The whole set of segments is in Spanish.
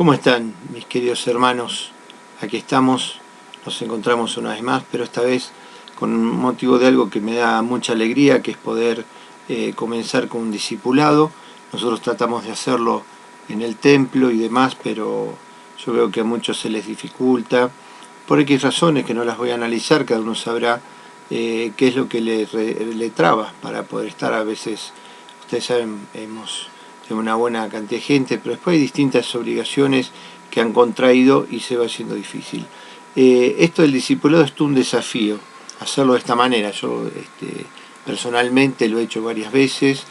¿Cómo están, mis queridos hermanos? Aquí estamos, nos encontramos una vez más, pero esta vez con motivo de algo que me da mucha alegría, que es poder comenzar con un discipulado. Nosotros tratamos de hacerlo en el templo y demás, pero yo veo que a muchos se les dificulta, por X razones que no las voy a analizar, cada uno sabrá qué es lo que le traba para poder estar. A veces, ustedes saben, hemos una buena cantidad de gente, pero después hay distintas obligaciones que han contraído y se va haciendo difícil. Esto del discipulado es todo un desafío, hacerlo de esta manera. Yo personalmente lo he hecho varias veces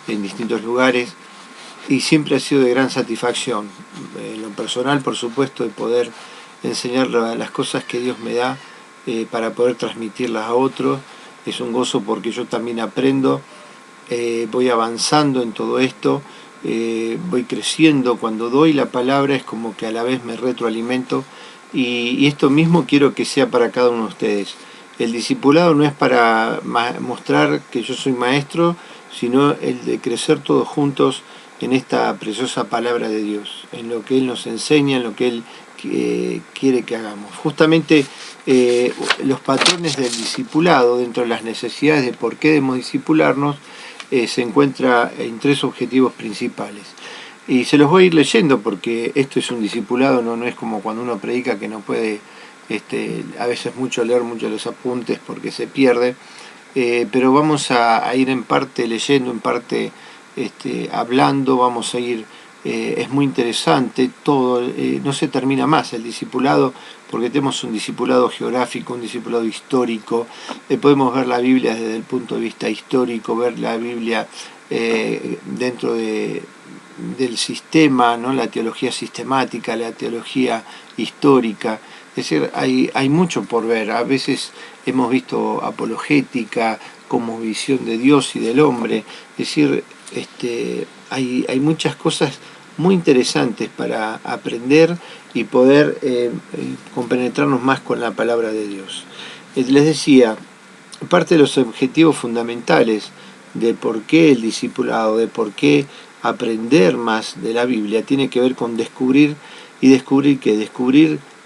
en distintos lugares y siempre ha sido de gran satisfacción. En lo personal, por supuesto, de poder enseñar las cosas que Dios me da para poder transmitirlas a otros. Es un gozo porque yo también aprendo, voy avanzando en todo esto. Voy creciendo. Cuando doy la palabra es como que a la vez me retroalimento, y esto mismo quiero que sea para cada uno de ustedes. El discipulado no es para mostrar que yo soy maestro, sino el de crecer todos juntos en esta preciosa palabra de Dios, en lo que Él nos enseña, en lo que Él quiere que hagamos. Justamente los patrones del discipulado, dentro de las necesidades de por qué debemos discipularnos, se encuentra en tres objetivos principales. Y se los voy a ir leyendo porque esto es un discipulado, no es como cuando uno predica que no puede, a veces mucho leer mucho los apuntes porque se pierde, pero vamos a ir en parte leyendo, en parte hablando, vamos a ir, es muy interesante todo, no se termina más el discipulado, porque tenemos un discipulado geográfico, un discipulado histórico. Podemos ver la Biblia desde el punto de vista histórico, ver la Biblia dentro del sistema, ¿no? La teología sistemática, la teología histórica. Es decir, hay mucho por ver. A veces hemos visto apologética como visión de Dios y del hombre. Es decir, hay muchas cosas muy interesantes para aprender y poder compenetrarnos más con la palabra de Dios. Les decía, parte de los objetivos fundamentales de por qué el discipulado, de por qué aprender más de la Biblia, tiene que ver con descubrir qué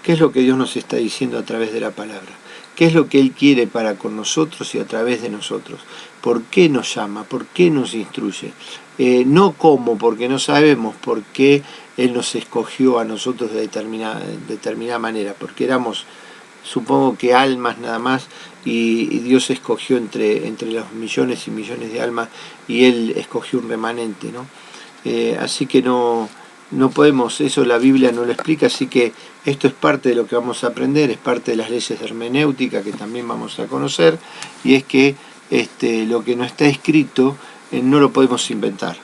es lo que Dios nos está diciendo a través de la palabra, qué es lo que Él quiere para con nosotros y a través de nosotros, por qué nos llama, por qué nos instruye. No cómo, porque no sabemos por qué Él nos escogió a nosotros de determinada manera, porque éramos, supongo que almas nada más, y Dios escogió entre los millones y millones de almas, y Él escogió un remanente, ¿no? Así que no podemos, eso la Biblia no lo explica, así que esto es parte de lo que vamos a aprender, es parte de las leyes de hermenéutica que también vamos a conocer, y es que lo que no está escrito no lo podemos inventar.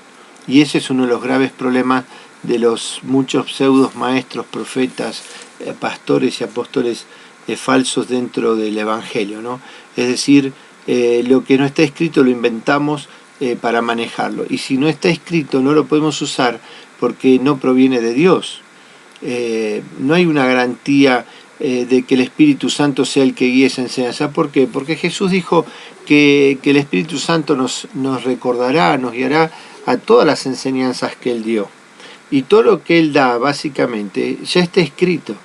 Y ese es uno de los graves problemas de los muchos pseudos maestros, profetas, pastores y apóstoles falsos dentro del Evangelio, ¿no? Es decir, lo que no está escrito lo inventamos para manejarlo. Y si no está escrito no lo podemos usar porque no proviene de Dios. No hay una garantía de que el Espíritu Santo sea el que guíe esa enseñanza. ¿Por qué? Porque Jesús dijo que el Espíritu Santo nos recordará, nos guiará a todas las enseñanzas que Él dio. Y todo lo que Él da, básicamente, ya está escrito.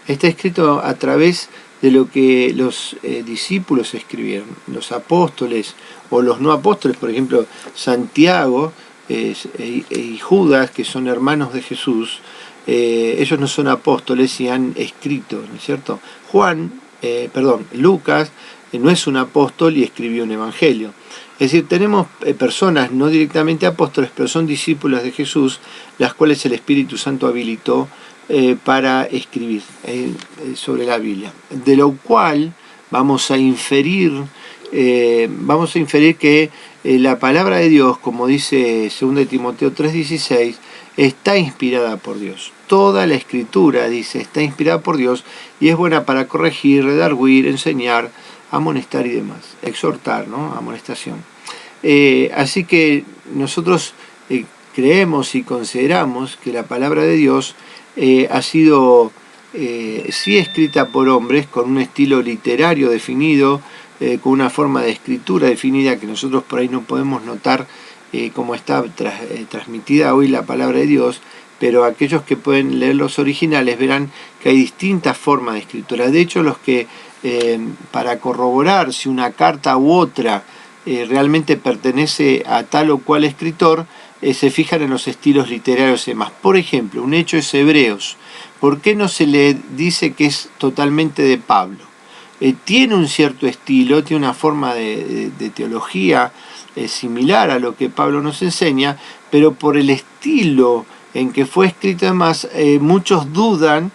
Está escrito a través de lo que los discípulos escribieron, los apóstoles o los no apóstoles, por ejemplo, Santiago y Judas, que son hermanos de Jesús. Ellos no son apóstoles y han escrito, ¿no es cierto? Lucas no es un apóstol y escribió un evangelio. Es decir, tenemos personas no directamente apóstoles, pero son discípulos de Jesús, las cuales el Espíritu Santo habilitó para escribir sobre la Biblia. De lo cual vamos a inferir que la palabra de Dios, como dice 2 Timoteo 3:16, está inspirada por Dios. Toda la Escritura, dice, está inspirada por Dios y es buena para corregir, redarguir, enseñar, amonestar y demás. Exhortar, ¿no? Amonestación. Así que nosotros creemos y consideramos que la palabra de Dios ha sido sí escrita por hombres con un estilo literario definido, con una forma de escritura definida que nosotros por ahí no podemos notar cómo está transmitida hoy la palabra de Dios, pero aquellos que pueden leer los originales verán que hay distintas formas de escritura. De hecho, los que para corroborar si una carta u otra realmente pertenece a tal o cual escritor, se fijan en los estilos literarios y demás. Por ejemplo, un hecho es Hebreos. ¿Por qué no se le dice que es totalmente de Pablo? Tiene un cierto estilo, tiene una forma de teología similar a lo que Pablo nos enseña, pero por el estilo en que fue escrito además, muchos dudan,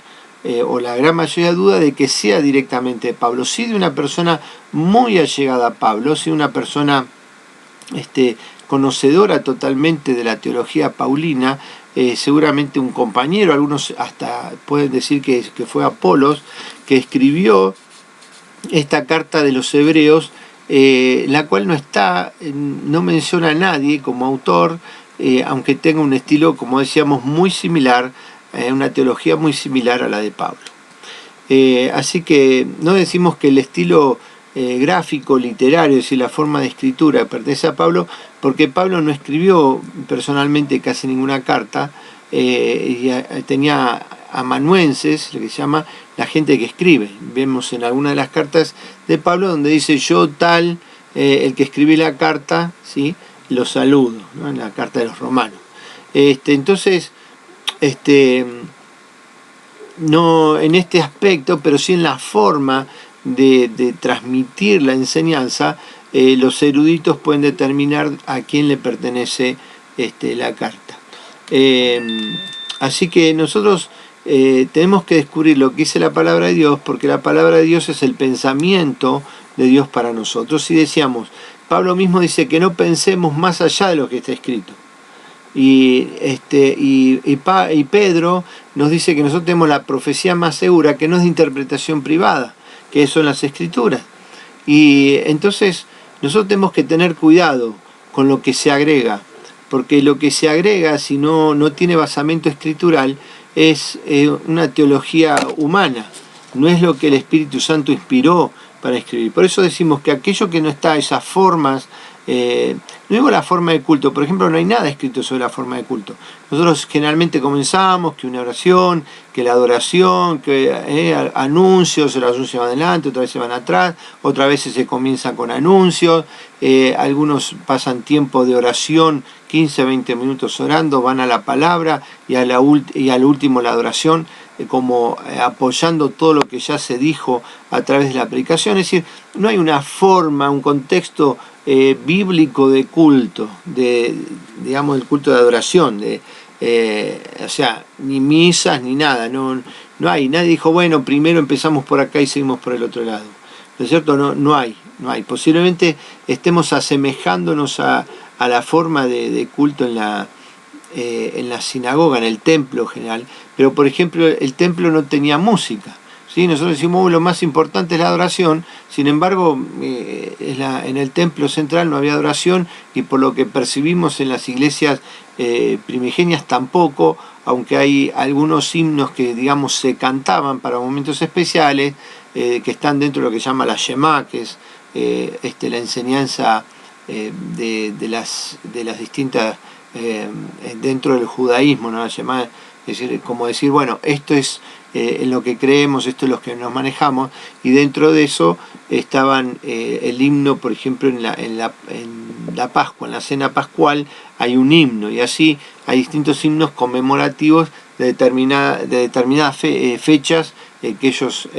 o la gran mayoría duda de que sea directamente de Pablo, sí de una persona muy allegada a Pablo, sí una persona conocedora totalmente de la teología paulina, seguramente un compañero, algunos hasta pueden decir que fue Apolos, que escribió esta carta de los Hebreos, la cual no menciona a nadie como autor, aunque tenga un estilo, como decíamos, muy similar, una teología muy similar a la de Pablo. Así que no decimos que el estilo gráfico, literario, es decir, la forma de escritura pertenece a Pablo, porque Pablo no escribió personalmente casi ninguna carta, y tenía amanuenses, lo que se llama la gente que escribe. Vemos en alguna de las cartas de Pablo donde dice yo tal, el que escribí la carta, ¿sí? Lo saludo, ¿no? En la carta de los romanos. Entonces, no en este aspecto, pero sí en la forma de transmitir la enseñanza, los eruditos pueden determinar a quién le pertenece la carta. Así que nosotros tenemos que descubrir lo que dice la palabra de Dios, porque la palabra de Dios es el pensamiento de Dios para nosotros. Y decíamos, Pablo mismo dice que no pensemos más allá de lo que está escrito. Y Pedro nos dice que nosotros tenemos la profecía más segura, que no es de interpretación privada, que son las escrituras. Y entonces nosotros tenemos que tener cuidado con lo que se agrega, porque lo que se agrega, si no tiene basamento escritural, es una teología humana, no es lo que el Espíritu Santo inspiró para escribir. Por eso decimos que aquello que no está, esas formas, no digo la forma de culto, por ejemplo, no hay nada escrito sobre la forma de culto. Nosotros generalmente comenzamos que una oración, que la adoración, que anuncios, los anuncios van adelante, otra vez se van atrás, otras veces se comienza con anuncios, algunos pasan tiempo de oración, 15, 20 minutos orando, van a la palabra y al último la adoración, como apoyando todo lo que ya se dijo a través de la predicación. Es decir, no hay una forma, un contexto bíblico de culto, digamos el culto de adoración, o sea, ni misas ni nada, no hay, nadie dijo, bueno, primero empezamos por acá y seguimos por el otro lado, ¿no es cierto? No hay, posiblemente estemos asemejándonos a la forma de culto en la sinagoga, en el templo general, pero por ejemplo el templo no tenía música. ¿Sí? Nosotros decimos lo más importante es la adoración, sin embargo en el templo central no había adoración, y por lo que percibimos en las iglesias primigenias tampoco, aunque hay algunos himnos que digamos se cantaban para momentos especiales, que están dentro de lo que se llama la Shema, que es la enseñanza de las distintas dentro del judaísmo, ¿no? La Shema, es decir, como decir, bueno, esto es en lo que creemos, esto es lo que nos manejamos, y dentro de eso estaban el himno, por ejemplo, en la Pascua, en la cena pascual hay un himno, y así hay distintos himnos conmemorativos de determinadas fechas que ellos,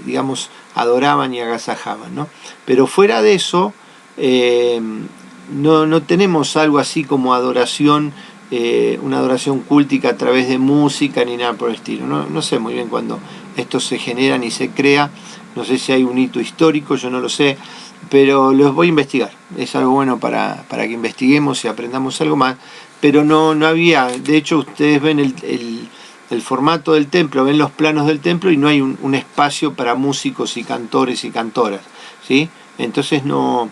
digamos, adoraban y agasajaban, ¿no? Pero fuera de eso, no tenemos algo así como adoración, una adoración cúltica a través de música ni nada por el estilo. No sé muy bien cuándo esto se genera ni se crea, no sé si hay un hito histórico, yo no lo sé, pero los voy a investigar. Es algo bueno para que investiguemos y aprendamos algo más, pero no había, de hecho ustedes ven el formato del templo, ven los planos del templo y no hay un espacio para músicos y cantores y cantoras, ¿sí? Entonces no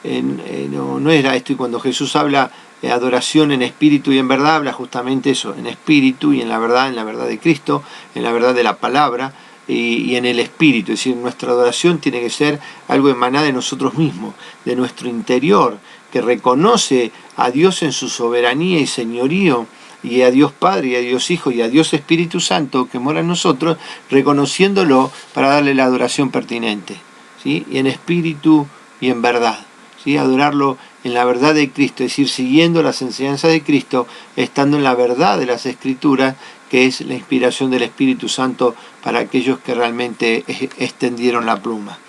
era esto, y cuando Jesús habla adoración en espíritu y en verdad, habla justamente eso, en espíritu y en la verdad de Cristo, en la verdad de la palabra y en el espíritu. Es decir, nuestra adoración tiene que ser algo emanado de nosotros mismos, de nuestro interior, que reconoce a Dios en su soberanía y señorío y a Dios Padre, y a Dios Hijo, y a Dios Espíritu Santo que mora en nosotros, reconociéndolo para darle la adoración pertinente, ¿sí? Y en espíritu y en verdad, ¿sí? Adorarlo en la verdad de Cristo, es decir, siguiendo las enseñanzas de Cristo, estando en la verdad de las Escrituras, que es la inspiración del Espíritu Santo para aquellos que realmente extendieron la pluma.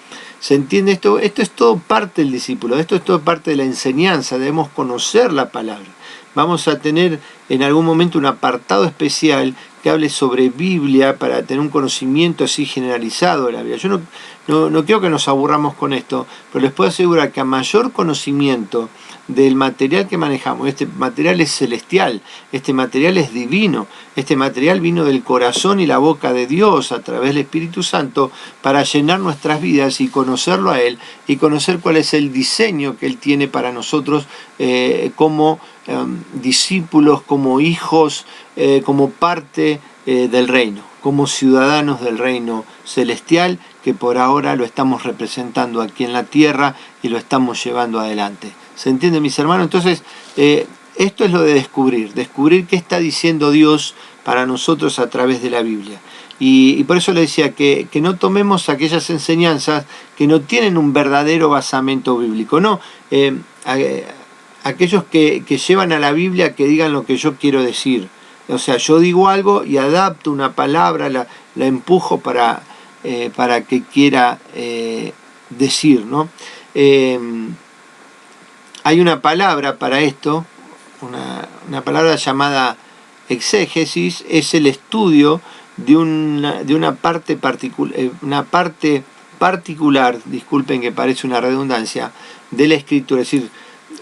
¿Se entiende esto? Esto es todo parte del discípulo, esto es todo parte de la enseñanza, debemos conocer la palabra. Vamos a tener en algún momento un apartado especial que hable sobre Biblia para tener un conocimiento así generalizado de la Biblia. Yo no quiero que nos aburramos con esto, pero les puedo asegurar que a mayor conocimiento del material que manejamos, este material es celestial, este material es divino, este material vino del corazón y la boca de Dios a través del Espíritu Santo para llenar nuestras vidas y conocerlo a Él y conocer cuál es el diseño que Él tiene para nosotros como discípulos, como hijos, como parte del reino, como ciudadanos del reino celestial, que por ahora lo estamos representando aquí en la tierra y lo estamos llevando adelante. ¿Se entiende, mis hermanos? Entonces, esto es lo de descubrir qué está diciendo Dios para nosotros a través de la Biblia. Y por eso le decía que no tomemos aquellas enseñanzas que no tienen un verdadero basamento bíblico, no. Aquellos que llevan a la Biblia que digan lo que yo quiero decir. O sea, yo digo algo y adapto una palabra, la empujo para que quiera decir, ¿no? Hay una palabra para esto, una palabra llamada exégesis, es el estudio de una parte particular, disculpen que parece una redundancia, de la Escritura. Es decir,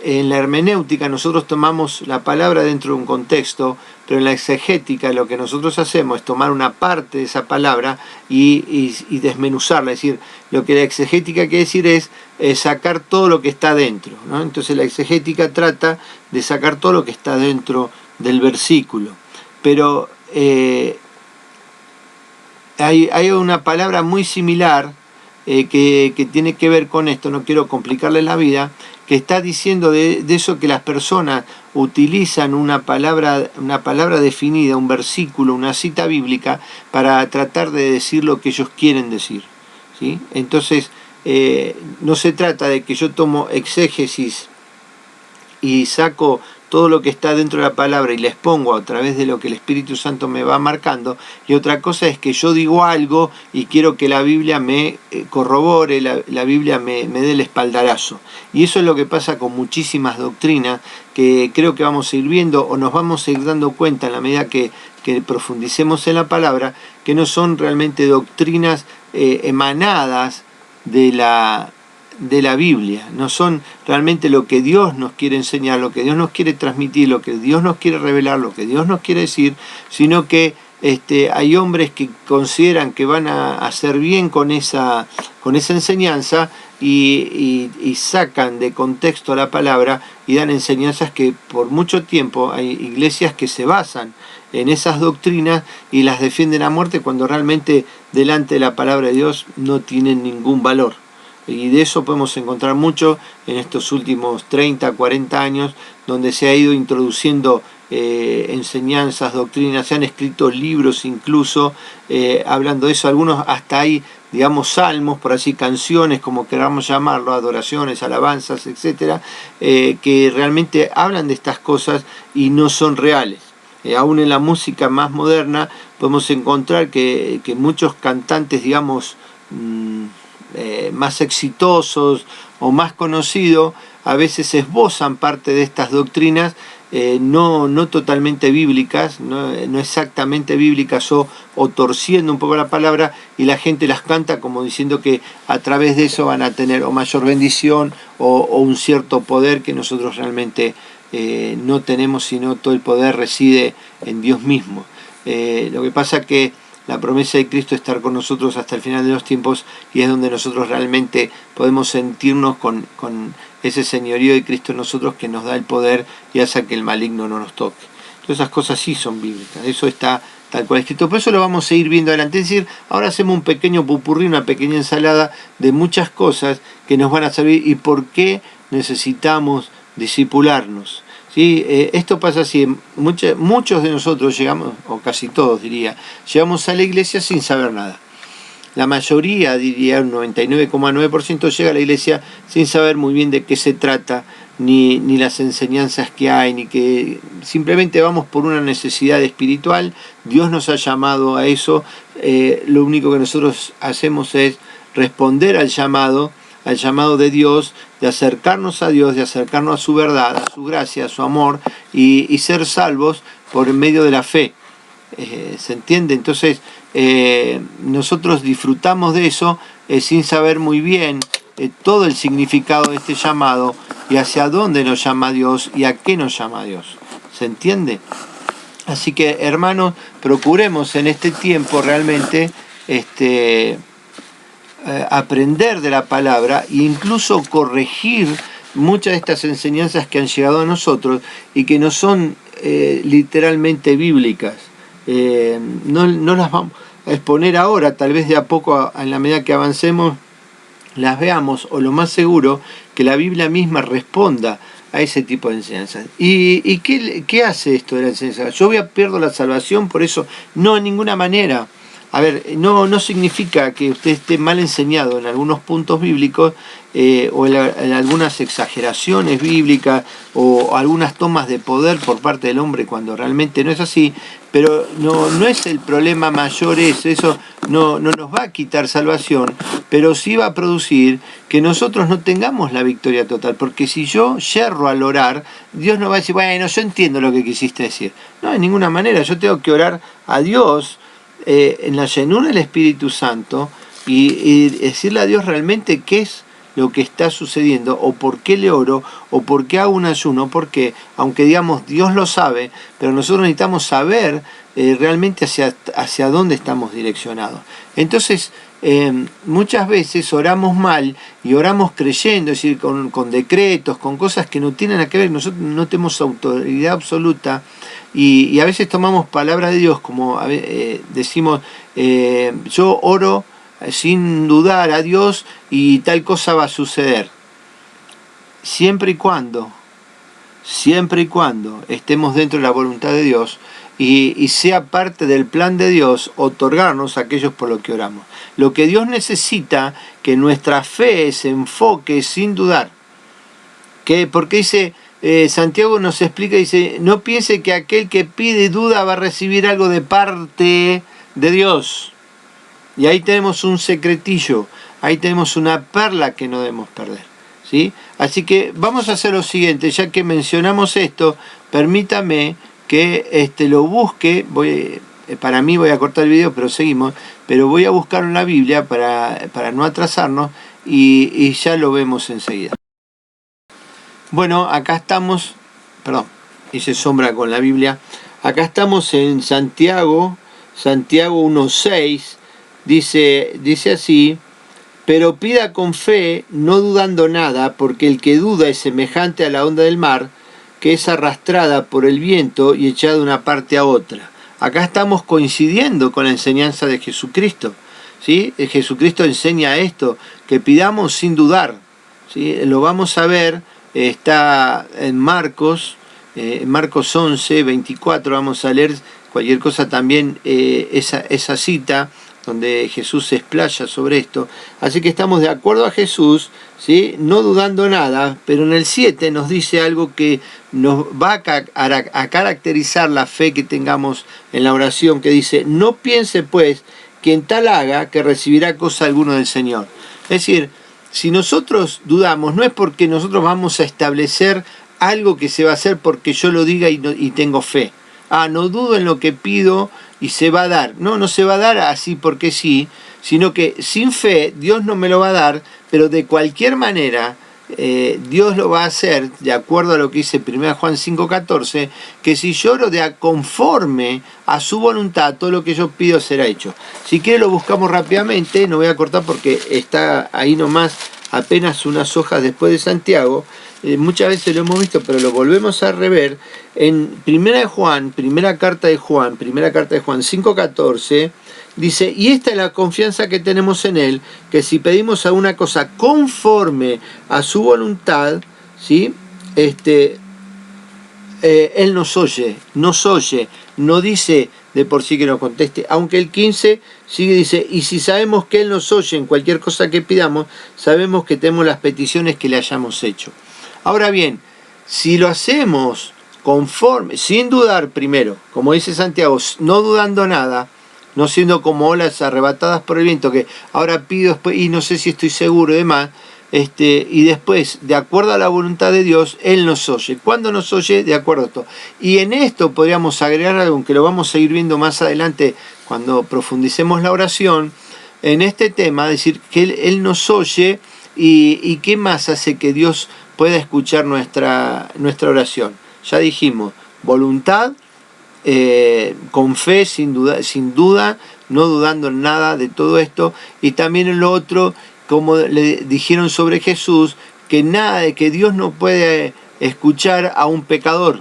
en la hermenéutica nosotros tomamos la palabra dentro de un contexto, pero en la exegética lo que nosotros hacemos es tomar una parte de esa palabra y desmenuzarla. Es decir, lo que la exegética quiere decir es sacar todo lo que está dentro, ¿no? Entonces la exegética trata de sacar todo lo que está dentro del versículo. Pero hay una palabra muy similar que tiene que ver con esto, no quiero complicarles la vida, que está diciendo de eso que las personas utilizan una palabra definida, un versículo, una cita bíblica, para tratar de decir lo que ellos quieren decir, ¿sí? Entonces, no se trata de que yo tomo exégesis y saco todo lo que está dentro de la palabra y les pongo a través de lo que el Espíritu Santo me va marcando, y otra cosa es que yo digo algo y quiero que la Biblia me corrobore, la Biblia me dé el espaldarazo. Y eso es lo que pasa con muchísimas doctrinas que creo que vamos a ir viendo o nos vamos a ir dando cuenta en la medida que profundicemos en la palabra, que no son realmente doctrinas emanadas de la Biblia, no son realmente lo que Dios nos quiere enseñar, lo que Dios nos quiere transmitir, lo que Dios nos quiere revelar, lo que Dios nos quiere decir, sino que hay hombres que consideran que van a hacer bien con esa enseñanza y sacan de contexto la palabra y dan enseñanzas que por mucho tiempo hay iglesias que se basan en esas doctrinas y las defienden a muerte cuando realmente delante de la palabra de Dios no tienen ningún valor. Y de eso podemos encontrar mucho en estos últimos 30, 40 años, donde se ha ido introduciendo enseñanzas, doctrinas, se han escrito libros incluso hablando de eso, algunos hasta hay, digamos, salmos, por así, canciones, como queramos llamarlo, adoraciones, alabanzas, etcétera, que realmente hablan de estas cosas y no son reales. Aún en la música más moderna podemos encontrar que muchos cantantes, digamos, más exitosos o más conocidos, a veces esbozan parte de estas doctrinas no totalmente bíblicas, no exactamente bíblicas o torciendo un poco la palabra, y la gente las canta como diciendo que a través de eso van a tener o mayor bendición o un cierto poder que nosotros realmente no tenemos, sino todo el poder reside en Dios mismo. Lo que pasa que la promesa de Cristo es estar con nosotros hasta el final de los tiempos, y es donde nosotros realmente podemos sentirnos con ese señorío de Cristo en nosotros, que nos da el poder y hace que el maligno no nos toque. Todas esas cosas sí son bíblicas, eso está tal cual escrito. Por eso lo vamos a ir viendo adelante. Es decir, ahora hacemos un pequeño pupurrí, una pequeña ensalada de muchas cosas que nos van a servir y por qué necesitamos discipularnos. ¿sí? Esto pasa así, muchos de nosotros llegamos, o casi todos diría, llegamos a la iglesia sin saber nada. La mayoría, diría un 99,9%, llega a la iglesia sin saber muy bien de qué se trata, ni las enseñanzas que hay, ni que simplemente vamos por una necesidad espiritual. Dios nos ha llamado a eso, lo único que nosotros hacemos es responder al llamado de Dios, de acercarnos a Dios, de acercarnos a su verdad, a su gracia, a su amor, y ser salvos por medio de la fe. ¿Se entiende? Entonces nosotros disfrutamos de eso sin saber muy bien todo el significado de este llamado y hacia dónde nos llama Dios y a qué nos llama Dios. ¿Se entiende? Así que, hermanos, procuremos en este tiempo realmente aprender de la palabra e incluso corregir muchas de estas enseñanzas que han llegado a nosotros y que no son literalmente bíblicas. No las vamos a exponer ahora, tal vez de a poco, en la medida que avancemos, las veamos, o lo más seguro, que la Biblia misma responda a ese tipo de enseñanzas. ¿Y qué hace esto de la enseñanza? Yo pierdo la salvación por eso. No, en ninguna manera. A ver, no significa que usted esté mal enseñado en algunos puntos bíblicos o en algunas exageraciones bíblicas o algunas tomas de poder por parte del hombre cuando realmente no es así, pero no es el problema mayor eso no nos va a quitar salvación, pero sí va a producir que nosotros no tengamos la victoria total, porque si yo yerro al orar, Dios no va a decir, bueno, yo entiendo lo que quisiste decir. No, de ninguna manera, yo tengo que orar a Dios en la llenura del Espíritu Santo y decirle a Dios realmente qué es lo que está sucediendo, o por qué le oro, o por qué hago un ayuno, porque aunque digamos Dios lo sabe, pero nosotros necesitamos saber realmente hacia dónde estamos direccionados. Entonces muchas veces oramos mal y oramos creyendo, es decir, con decretos, con cosas que no tienen nada que ver, nosotros no tenemos autoridad absoluta. Y a veces tomamos palabra de Dios como decimos, yo oro sin dudar a Dios y tal cosa va a suceder. Siempre y cuando estemos dentro de la voluntad de Dios y sea parte del plan de Dios otorgarnos a aquellos por lo que oramos. Lo que Dios necesita, que nuestra fe se enfoque sin dudar. Porque dice... Santiago nos explica, dice, no piense que aquel que pide y duda va a recibir algo de parte de Dios. Y ahí tenemos un secretillo, ahí tenemos una perla que no debemos perder, ¿sí? Así que vamos a hacer lo siguiente, ya que mencionamos esto, permítame que lo busque, para mí voy a cortar el video, pero seguimos, pero voy a buscar en la Biblia para no atrasarnos y ya lo vemos enseguida. Bueno, acá estamos, hice sombra con la Biblia, acá estamos en Santiago 1:6, dice así, pero pida con fe, no dudando nada, porque el que duda es semejante a la onda del mar, que es arrastrada por el viento y echada de una parte a otra. Acá estamos coincidiendo con la enseñanza de Jesucristo, ¿sí? Jesucristo enseña esto, que pidamos sin dudar, ¿sí? Lo vamos a ver. Está en Marcos 11:24, vamos a leer cualquier cosa también, esa cita donde Jesús se explaya sobre esto. Así que estamos de acuerdo a Jesús, ¿sí? No dudando nada, pero en el 7 nos dice algo que nos va a caracterizar la fe que tengamos en la oración, que dice, no piense pues quien tal haga que recibirá cosa alguna del Señor. Es decir, si nosotros dudamos, no es porque nosotros vamos a establecer algo que se va a hacer porque yo lo diga y tengo fe. No dudo en lo que pido y se va a dar. No se va a dar así porque sí, sino que sin fe Dios no me lo va a dar, pero de cualquier manera Dios lo va a hacer, de acuerdo a lo que dice 1 Juan 5:14, que si yo oro conforme a su voluntad, todo lo que yo pido será hecho. Si quiere lo buscamos rápidamente, no voy a cortar porque está ahí nomás, apenas unas hojas después de Santiago. Muchas veces lo hemos visto, pero lo volvemos a rever. En primera carta de Juan 5:14, dice, y esta es la confianza que tenemos en Él, que si pedimos alguna cosa conforme a su voluntad, ¿sí? Él nos oye, no dice de por sí que nos conteste, aunque el 15 sigue, dice, y si sabemos que Él nos oye en cualquier cosa que pidamos, sabemos que tenemos las peticiones que le hayamos hecho. Ahora bien, si lo hacemos conforme, sin dudar primero, como dice Santiago, no dudando nada, no siendo como olas arrebatadas por el viento, que ahora pido después y no sé si estoy seguro y demás, y después, de acuerdo a la voluntad de Dios, Él nos oye. ¿Cuándo nos oye? De acuerdo a esto. Y en esto podríamos agregar algo que lo vamos a ir viendo más adelante cuando profundicemos la oración, en este tema, decir que Él nos oye y qué más hace que Dios pueda escuchar nuestra oración. Ya dijimos, voluntad, con fe, sin duda, no dudando en nada de todo esto, y también en lo otro, como le dijeron sobre Jesús, que Dios no puede escuchar a un pecador.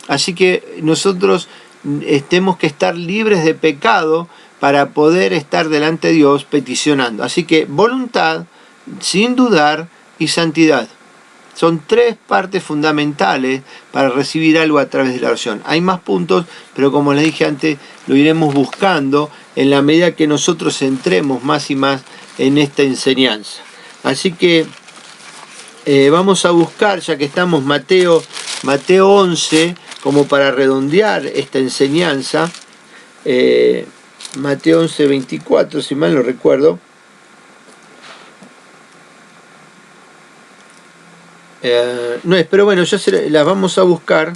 Así que nosotros tenemos que estar libres de pecado para poder estar delante de Dios peticionando. Así que voluntad, sin dudar, y santidad. Son tres partes fundamentales para recibir algo a través de la oración. Hay más puntos, pero como les dije antes, lo iremos buscando en la medida que nosotros entremos más y más en esta enseñanza. Así que vamos a buscar, ya que estamos Mateo 11, como para redondear esta enseñanza. Mateo 11, 24, si mal no recuerdo. No es, pero bueno, ya las vamos a buscar,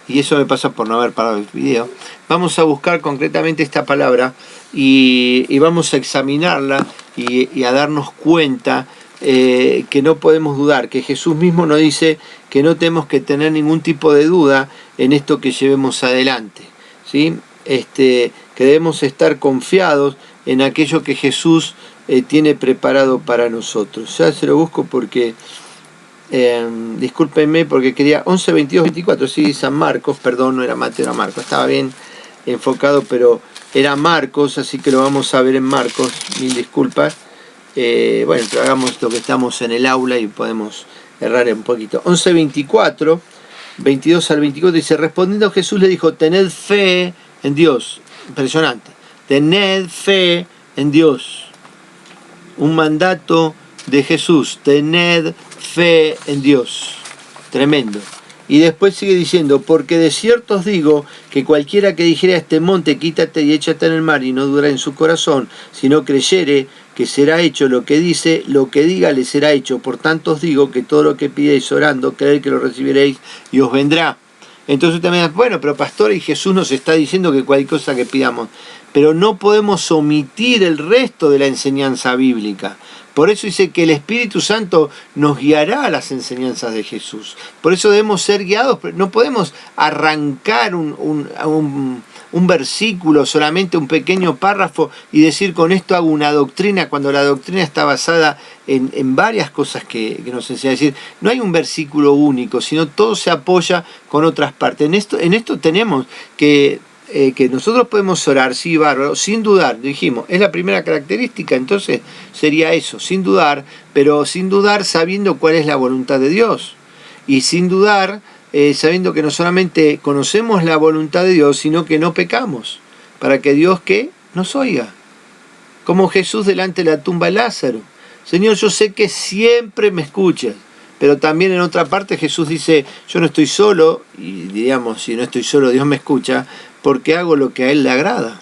y eso me pasa por no haber parado el video. Vamos a buscar concretamente esta palabra y vamos a examinarla y a darnos cuenta que no podemos dudar, que Jesús mismo nos dice que no tenemos que tener ningún tipo de duda en esto que llevemos adelante, ¿sí? Que debemos estar confiados en aquello que Jesús tiene preparado para nosotros. Ya se lo busco porque... discúlpenme porque quería 11, 22, 24, sí, San Marcos, perdón, no era Mateo, era Marcos, estaba bien enfocado, pero era Marcos, así que lo vamos a ver en Marcos, mil disculpas. Bueno, pero hagamos lo que estamos en el aula y podemos errar un poquito. 11, 24, 22 al 24, dice, respondiendo Jesús le dijo, tened fe en Dios. Impresionante, tened fe en Dios. Un mandato de Jesús, tened fe en Dios. Tremendo. Y después sigue diciendo, porque de cierto os digo que cualquiera que dijere a este monte, quítate y échate en el mar, y no dudara en su corazón, sino creyere que será hecho lo que dice, lo que diga le será hecho. Por tanto os digo que todo lo que pidéis orando, creed que lo recibiréis y os vendrá. Entonces también, bueno, pero pastor, y Jesús nos está diciendo que cualquier cosa que pidamos, pero no podemos omitir el resto de la enseñanza bíblica. Por eso dice que el Espíritu Santo nos guiará a las enseñanzas de Jesús. Por eso debemos ser guiados, no podemos arrancar un versículo, solamente un pequeño párrafo y decir con esto hago una doctrina, cuando la doctrina está basada en varias cosas que nos enseña. Es decir, no hay un versículo único, sino todo se apoya con otras partes. En esto tenemos que nosotros podemos orar, sí, bárbaro, sin dudar, dijimos, es la primera característica, entonces sería eso, sin dudar, pero sin dudar sabiendo cuál es la voluntad de Dios, y sin dudar sabiendo que no solamente conocemos la voluntad de Dios, sino que no pecamos, para que Dios, ¿qué?, nos oiga, como Jesús delante de la tumba de Lázaro. Señor, yo sé que siempre me escuchas, pero también en otra parte Jesús dice, yo no estoy solo, y digamos, si no estoy solo, Dios me escucha, porque hago lo que a Él le agrada.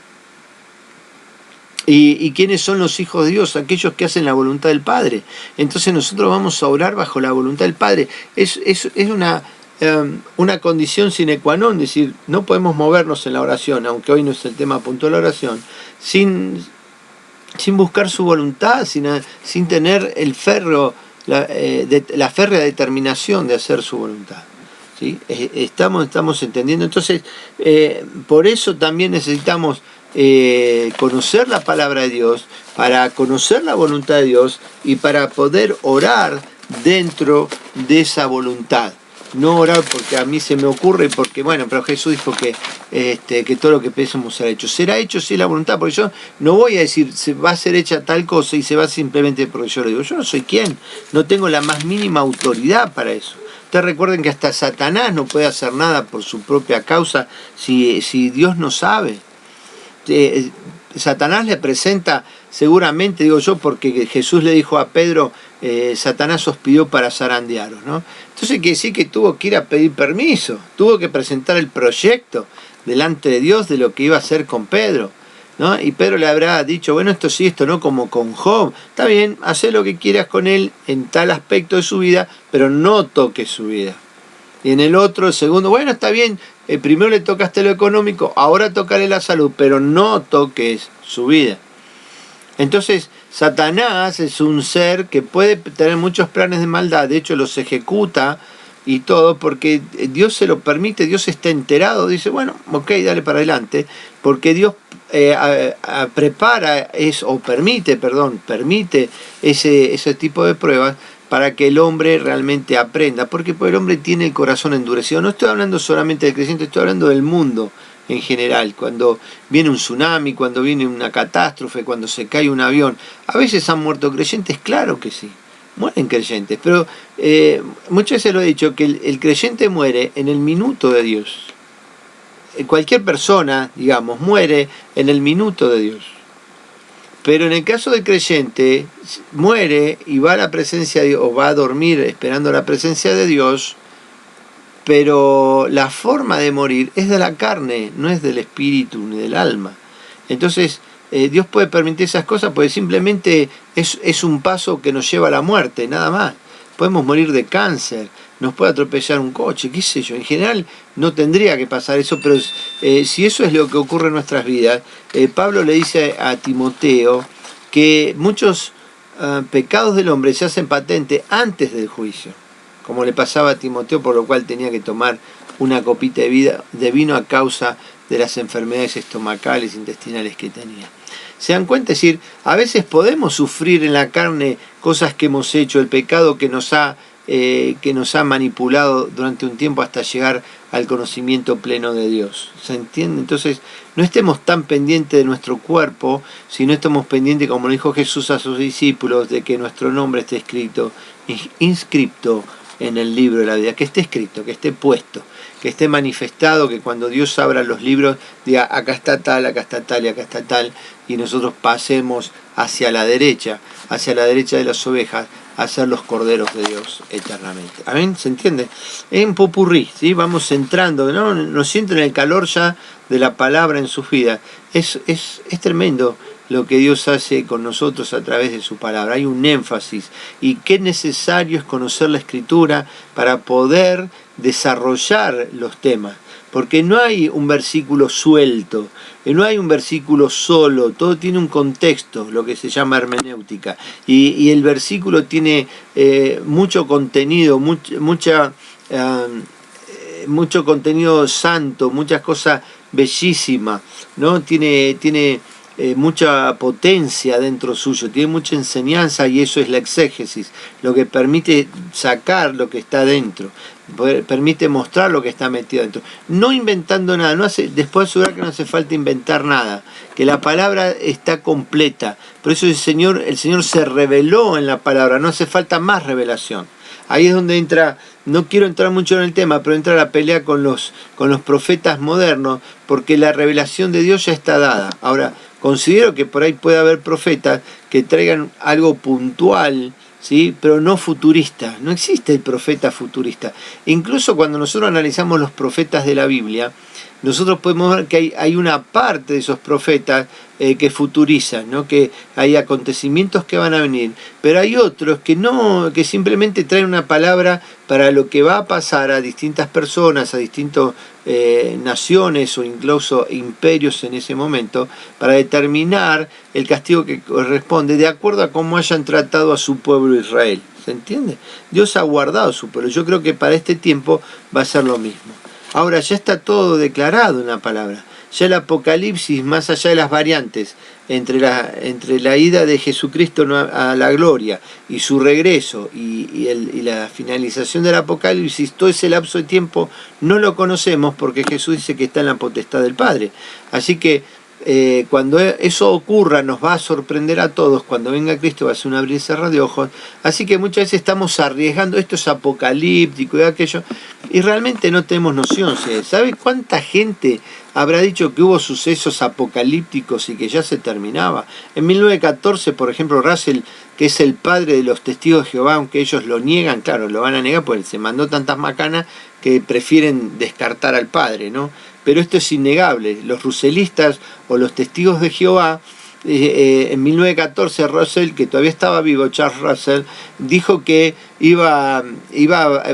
¿Y quiénes son los hijos de Dios? Aquellos que hacen la voluntad del Padre. Entonces nosotros vamos a orar bajo la voluntad del Padre. Es una condición sine qua non, es decir, no podemos movernos en la oración, aunque hoy no es el tema puntual de la oración, sin buscar su voluntad, sin tener la férrea determinación de hacer su voluntad. ¿Sí? Estamos entendiendo. Entonces, por eso también necesitamos conocer la palabra de Dios, para conocer la voluntad de Dios y para poder orar dentro de esa voluntad. no orar porque a mí se me ocurre, porque bueno, pero Jesús dijo que todo lo que pensemos será hecho. Será hecho si es la voluntad, porque yo no voy a decir se va a ser hecha tal cosa y se va simplemente porque yo lo digo. Yo no soy quien, no tengo la más mínima autoridad para eso. Ustedes recuerden que hasta Satanás no puede hacer nada por su propia causa si Dios no sabe. Satanás le presenta, seguramente digo yo, porque Jesús le dijo a Pedro, Satanás os pidió para zarandearos, ¿no? Entonces quiere decir que tuvo que ir a pedir permiso, tuvo que presentar el proyecto delante de Dios de lo que iba a hacer con Pedro, ¿no? Y Pedro le habrá dicho, bueno, esto sí, esto no, como con Job, está bien, haz lo que quieras con él en tal aspecto de su vida, pero no toques su vida. Y en el otro, el segundo, bueno, está bien, primero le tocaste lo económico, ahora tocaré la salud, pero no toques su vida. Entonces, Satanás es un ser que puede tener muchos planes de maldad, de hecho los ejecuta y todo, porque Dios se lo permite, Dios está enterado, dice, bueno, ok, dale para adelante, porque Dios prepara, permite ese tipo de pruebas, para que el hombre realmente aprenda, porque el hombre tiene el corazón endurecido. No estoy hablando solamente del creyente, estoy hablando del mundo en general. Cuando viene un tsunami, cuando viene una catástrofe, cuando se cae un avión, a veces han muerto creyentes, claro que sí, mueren creyentes, pero muchas veces lo he dicho, que el creyente muere en el minuto de Dios. Cualquier persona, digamos, muere en el minuto de Dios. Pero en el caso del creyente, muere y va a la presencia de Dios, o va a dormir esperando la presencia de Dios, pero la forma de morir es de la carne, no es del espíritu ni del alma. Entonces, Dios puede permitir esas cosas porque simplemente es un paso que nos lleva a la muerte, nada más. Podemos morir de cáncer, nos puede atropellar un coche, qué sé yo. En general no tendría que pasar eso, pero si eso es lo que ocurre en nuestras vidas, Pablo le dice a Timoteo que muchos pecados del hombre se hacen patente antes del juicio, como le pasaba a Timoteo, por lo cual tenía que tomar una copita de vino a causa de las enfermedades estomacales, intestinales que tenía. ¿Se dan cuenta? Es decir, a veces podemos sufrir en la carne cosas que hemos hecho, el pecado que nos ha manipulado durante un tiempo hasta llegar al conocimiento pleno de Dios. ¿Se entiende? Entonces, no estemos tan pendientes de nuestro cuerpo, sino estemos pendientes, como le dijo Jesús a sus discípulos, de que nuestro nombre esté escrito, inscripto en el libro de la vida, que esté escrito, que esté puesto, que esté manifestado, que cuando Dios abra los libros diga acá está tal y acá está tal, y nosotros pasemos hacia la derecha de las ovejas, a ser los corderos de Dios eternamente. ¿Amén? ¿Se entiende? En popurrí, ¿sí? Vamos entrando, ¿no? Nos sienten el calor ya de la palabra en sus vidas. Es tremendo lo que Dios hace con nosotros a través de su palabra. Hay un énfasis. Y qué necesario es conocer la Escritura para poder desarrollar los temas. Porque no hay un versículo suelto, no hay un versículo solo, todo tiene un contexto, lo que se llama hermenéutica. Y el versículo tiene mucho contenido, mucho contenido santo, muchas cosas bellísimas, ¿no? Tiene mucha potencia dentro suyo, tiene mucha enseñanza, y eso es la exégesis, lo que permite sacar lo que está dentro, permite mostrar lo que está metido dentro, no inventando nada. Después asegurar que no hace falta inventar nada, que la palabra está completa. Por eso el Señor se reveló en la palabra, no hace falta más revelación. Ahí es donde entra, no quiero entrar mucho en el tema, pero entra la pelea con los profetas modernos, porque la revelación de Dios ya está dada. Ahora, considero que por ahí puede haber profetas que traigan algo puntual, ¿sí? Pero no futurista. No existe el profeta futurista. Incluso cuando nosotros analizamos los profetas de la Biblia, nosotros podemos ver que hay una parte de esos profetas que futurizan, ¿no? Que hay acontecimientos que van a venir, pero hay otros que simplemente traen una palabra para lo que va a pasar a distintas personas, a distintas naciones o incluso imperios en ese momento, para determinar el castigo que corresponde de acuerdo a cómo hayan tratado a su pueblo Israel. ¿Se entiende? Dios ha guardado a su pueblo. Yo creo que para este tiempo va a ser lo mismo. Ahora ya está todo declarado en la palabra. ya el Apocalipsis, más allá de las variantes, entre la ida de Jesucristo a la gloria y su regreso y la finalización del Apocalipsis, todo ese lapso de tiempo no lo conocemos porque Jesús dice que está en la potestad del Padre. Así que cuando eso ocurra nos va a sorprender a todos. Cuando venga Cristo va a ser un abrir y cerrar de ojos. Así que muchas veces estamos arriesgando, esto es apocalíptico y aquello, y realmente no tenemos noción. ¿Sabe cuánta gente habrá dicho que hubo sucesos apocalípticos y que ya se terminaba? En 1914, por ejemplo, Russell, que es el padre de los testigos de Jehová, aunque ellos lo niegan, claro, lo van a negar porque se mandó tantas macanas que prefieren descartar al padre, ¿no? Pero esto es innegable. Los russellistas o los testigos de Jehová, en 1914 Russell, que todavía estaba vivo, Charles Russell, dijo que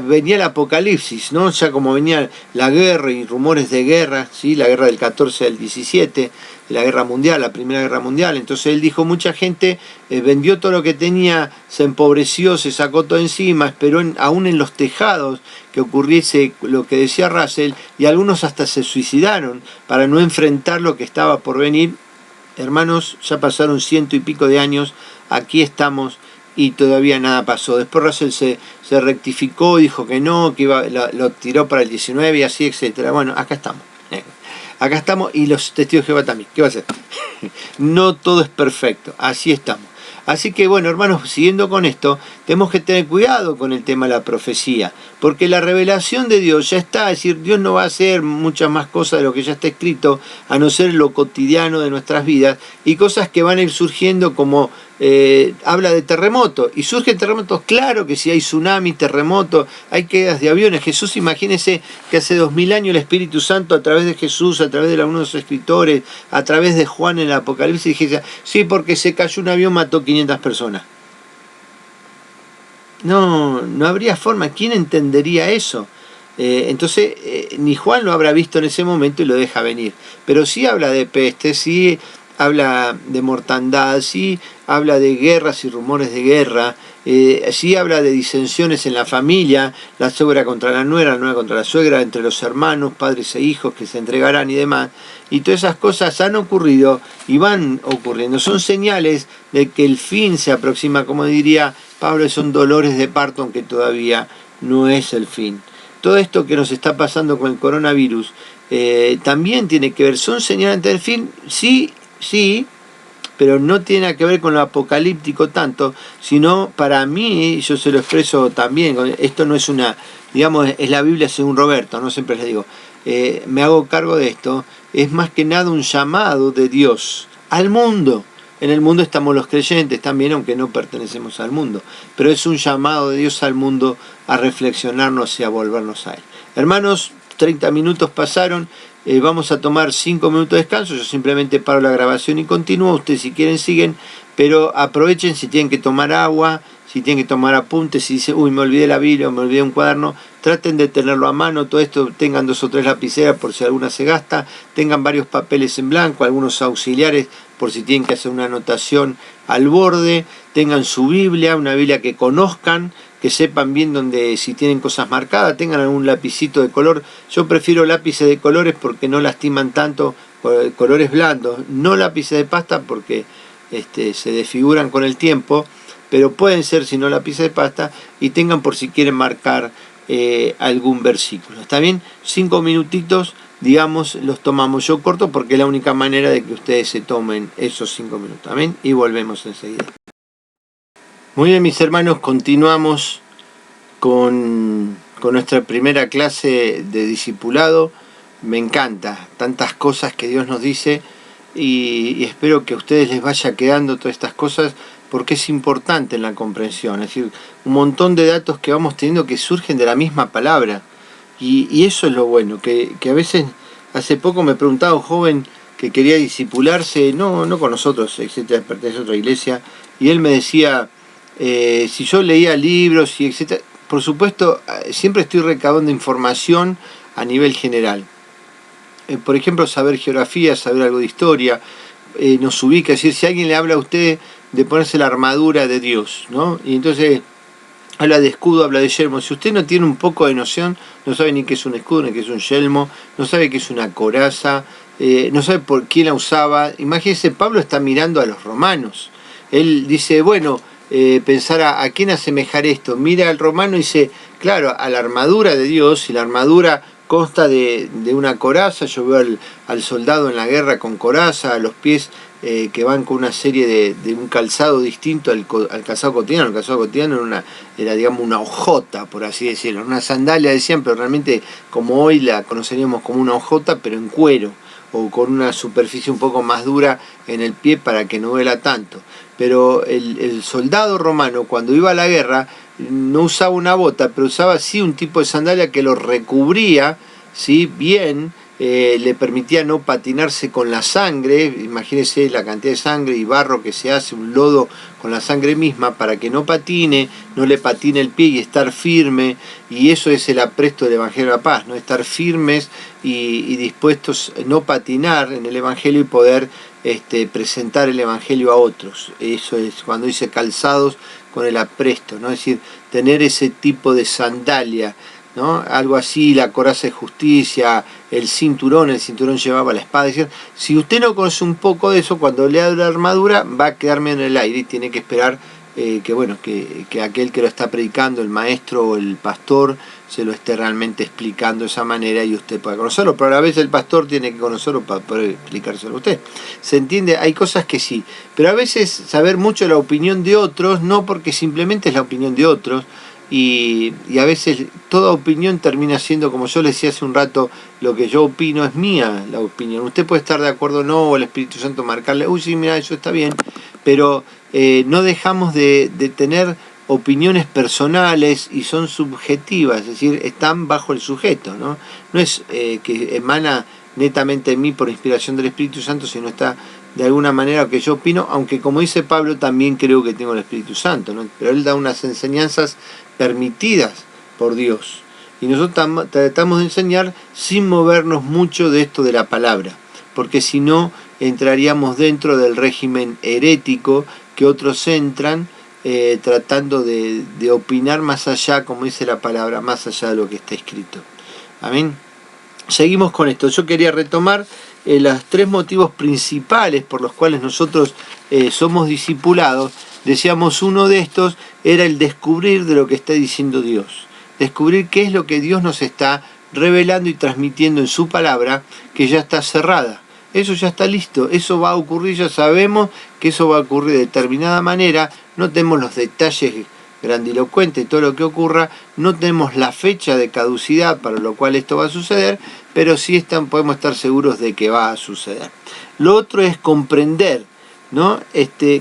venía el apocalipsis, ¿no? Ya como venía la guerra y rumores de guerra, ¿sí? La guerra del 14 al 17, la guerra mundial, la primera guerra mundial. Entonces él dijo, mucha gente vendió todo lo que tenía, se empobreció, se sacó todo encima, esperó aún en los tejados que ocurriese lo que decía Russell, y algunos hasta se suicidaron para no enfrentar lo que estaba por venir. Hermanos, ya pasaron 100 y pico de años, aquí estamos y todavía nada pasó. Después Russell se rectificó, dijo que no, que lo tiró para el 19 y así, etcétera. Bueno, acá estamos. Acá estamos, y los testigos de Jehová también. ¿Qué va a hacer? No todo es perfecto, así estamos. Así que bueno, hermanos, siguiendo con esto, tenemos que tener cuidado con el tema de la profecía, porque la revelación de Dios ya está, es decir, Dios no va a hacer muchas más cosas de lo que ya está escrito, a no ser lo cotidiano de nuestras vidas, y cosas que van a ir surgiendo como habla de terremoto, y surgen terremotos, claro que si hay tsunami, terremoto, hay quedas de aviones. Jesús, imagínense que hace 2000 años el Espíritu Santo a través de Jesús, a través de algunos escritores, a través de Juan en el Apocalipsis, dijese, sí, porque se cayó un avión, mató 500 personas. No habría forma, ¿quién entendería eso? Entonces, ni Juan lo habrá visto en ese momento y lo deja venir, pero sí habla de peste, sí habla de mortandad, sí habla de guerras y rumores de guerra, sí habla de disensiones en la familia, la suegra contra la nuera contra la suegra, entre los hermanos, padres e hijos que se entregarán y demás, y todas esas cosas han ocurrido y van ocurriendo, son señales de que el fin se aproxima, como diría Pablo, son dolores de parto, aunque todavía no es el fin. Todo esto que nos está pasando con el coronavirus también tiene que ver, son señales del fin, sí, pero no tiene que ver con lo apocalíptico tanto, sino para mí, yo se lo expreso también, esto no es una, digamos, es la Biblia según Roberto, no siempre les digo, me hago cargo de esto, es más que nada un llamado de Dios al mundo. En el mundo estamos los creyentes también, aunque no pertenecemos al mundo, pero es un llamado de Dios al mundo a reflexionarnos y a volvernos a Él. Hermanos, 30 minutos pasaron. Vamos a tomar 5 minutos de descanso, yo simplemente paro la grabación y continúo, ustedes si quieren siguen, pero aprovechen si tienen que tomar agua, si tienen que tomar apuntes, si dicen, uy, me olvidé la Biblia, me olvidé un cuaderno, traten de tenerlo a mano, todo esto, tengan 2 o 3 lapiceras por si alguna se gasta, tengan varios papeles en blanco, algunos auxiliares por si tienen que hacer una anotación al borde, tengan su Biblia, una Biblia que conozcan, que sepan bien dónde, si tienen cosas marcadas, tengan algún lapicito de color. Yo prefiero lápices de colores porque no lastiman tanto, colores blandos, no lápices de pasta porque se desfiguran con el tiempo, pero pueden ser, si no, lápices de pasta, y tengan por si quieren marcar algún versículo. ¿Está bien? 5 minutitos, digamos, los tomamos. Yo corto porque es la única manera de que ustedes se tomen esos 5 minutos. ¿Amén? Y volvemos enseguida. Muy bien, mis hermanos, continuamos con nuestra primera clase de discipulado. Me encanta, tantas cosas que Dios nos dice, y espero que a ustedes les vaya quedando todas estas cosas, porque es importante en la comprensión. Es decir, un montón de datos que vamos teniendo que surgen de la misma palabra, y eso es lo bueno, que a veces, hace poco me preguntaba un joven que quería discipularse, no con nosotros, etcétera, pertenece a otra iglesia, y él me decía, si yo leía libros y etcétera, por supuesto, siempre estoy recabando información a nivel general. Por ejemplo, saber geografía, saber algo de historia, nos ubica, es decir, si alguien le habla a usted de ponerse la armadura de Dios, ¿no? Y entonces habla de escudo, habla de yelmo. Si usted no tiene un poco de noción, no sabe ni qué es un escudo, ni qué es un yelmo, no sabe qué es una coraza, no sabe por quién la usaba. Imagínense, Pablo está mirando a los romanos. Él dice, bueno, pensar a quién asemejar esto. Mira al romano y dice, claro, a la armadura de Dios, y la armadura consta de una coraza. Yo veo al soldado en la guerra con coraza, a los pies que van con una serie de un calzado distinto al calzado cotidiano. El calzado cotidiano era digamos una hojota, por así decirlo, una sandalia decían, pero realmente como hoy la conoceríamos como una hojota, pero en cuero, o con una superficie un poco más dura en el pie para que no duela tanto. Pero el soldado romano, cuando iba a la guerra, no usaba una bota, pero usaba sí un tipo de sandalia que lo recubría, ¿sí?, bien, le permitía no patinarse con la sangre. Imagínense la cantidad de sangre y barro que se hace, un lodo con la sangre misma, para que no patine, no le patine el pie y estar firme. Y eso es el apresto del Evangelio de la Paz, ¿no? Estar firmes y dispuestos a no patinar en el Evangelio y poder presentar el Evangelio a otros. Eso es cuando dice calzados con el apresto, ¿no? Es decir, tener ese tipo de sandalia, ¿no? Algo así, la coraza de justicia, el cinturón llevaba la espada. Es decir, si usted no conoce un poco de eso, cuando lea la armadura va a quedarme en el aire y tiene que esperar que aquel que lo está predicando, el maestro o el pastor, se lo esté realmente explicando de esa manera y usted pueda conocerlo. Pero a la vez el pastor tiene que conocerlo para poder explicárselo a usted. ¿Se entiende? Hay cosas que sí, pero a veces saber mucho la opinión de otros, no porque simplemente es la opinión de otros, y a veces toda opinión termina siendo, como yo le decía hace un rato, lo que yo opino es mía la opinión. Usted puede estar de acuerdo o no, o el Espíritu Santo marcarle, uy, sí, mira, eso está bien, pero no dejamos de tener opiniones personales y son subjetivas, es decir, están bajo el sujeto, ¿no? No es que emana netamente en mí por inspiración del Espíritu Santo, sino está de alguna manera que yo opino, aunque como dice Pablo, también creo que tengo el Espíritu Santo, ¿no? Pero él da unas enseñanzas permitidas por Dios. Y nosotros tratamos de enseñar sin movernos mucho de esto de la palabra, porque si no entraríamos dentro del régimen herético que otros entran, tratando de opinar más allá, como dice la palabra, más allá de lo que está escrito. Amén. Seguimos con esto. Yo quería retomar los tres motivos principales por los cuales nosotros somos discipulados. Decíamos, uno de estos era el descubrir de lo que está diciendo Dios. Descubrir qué es lo que Dios nos está revelando y transmitiendo en su palabra, que ya está cerrada. Eso ya está listo, eso va a ocurrir, ya sabemos que eso va a ocurrir de determinada manera, no tenemos los detalles grandilocuentes, todo lo que ocurra, no tenemos la fecha de caducidad para lo cual esto va a suceder, pero sí podemos estar seguros de que va a suceder. Lo otro es comprender, ¿no?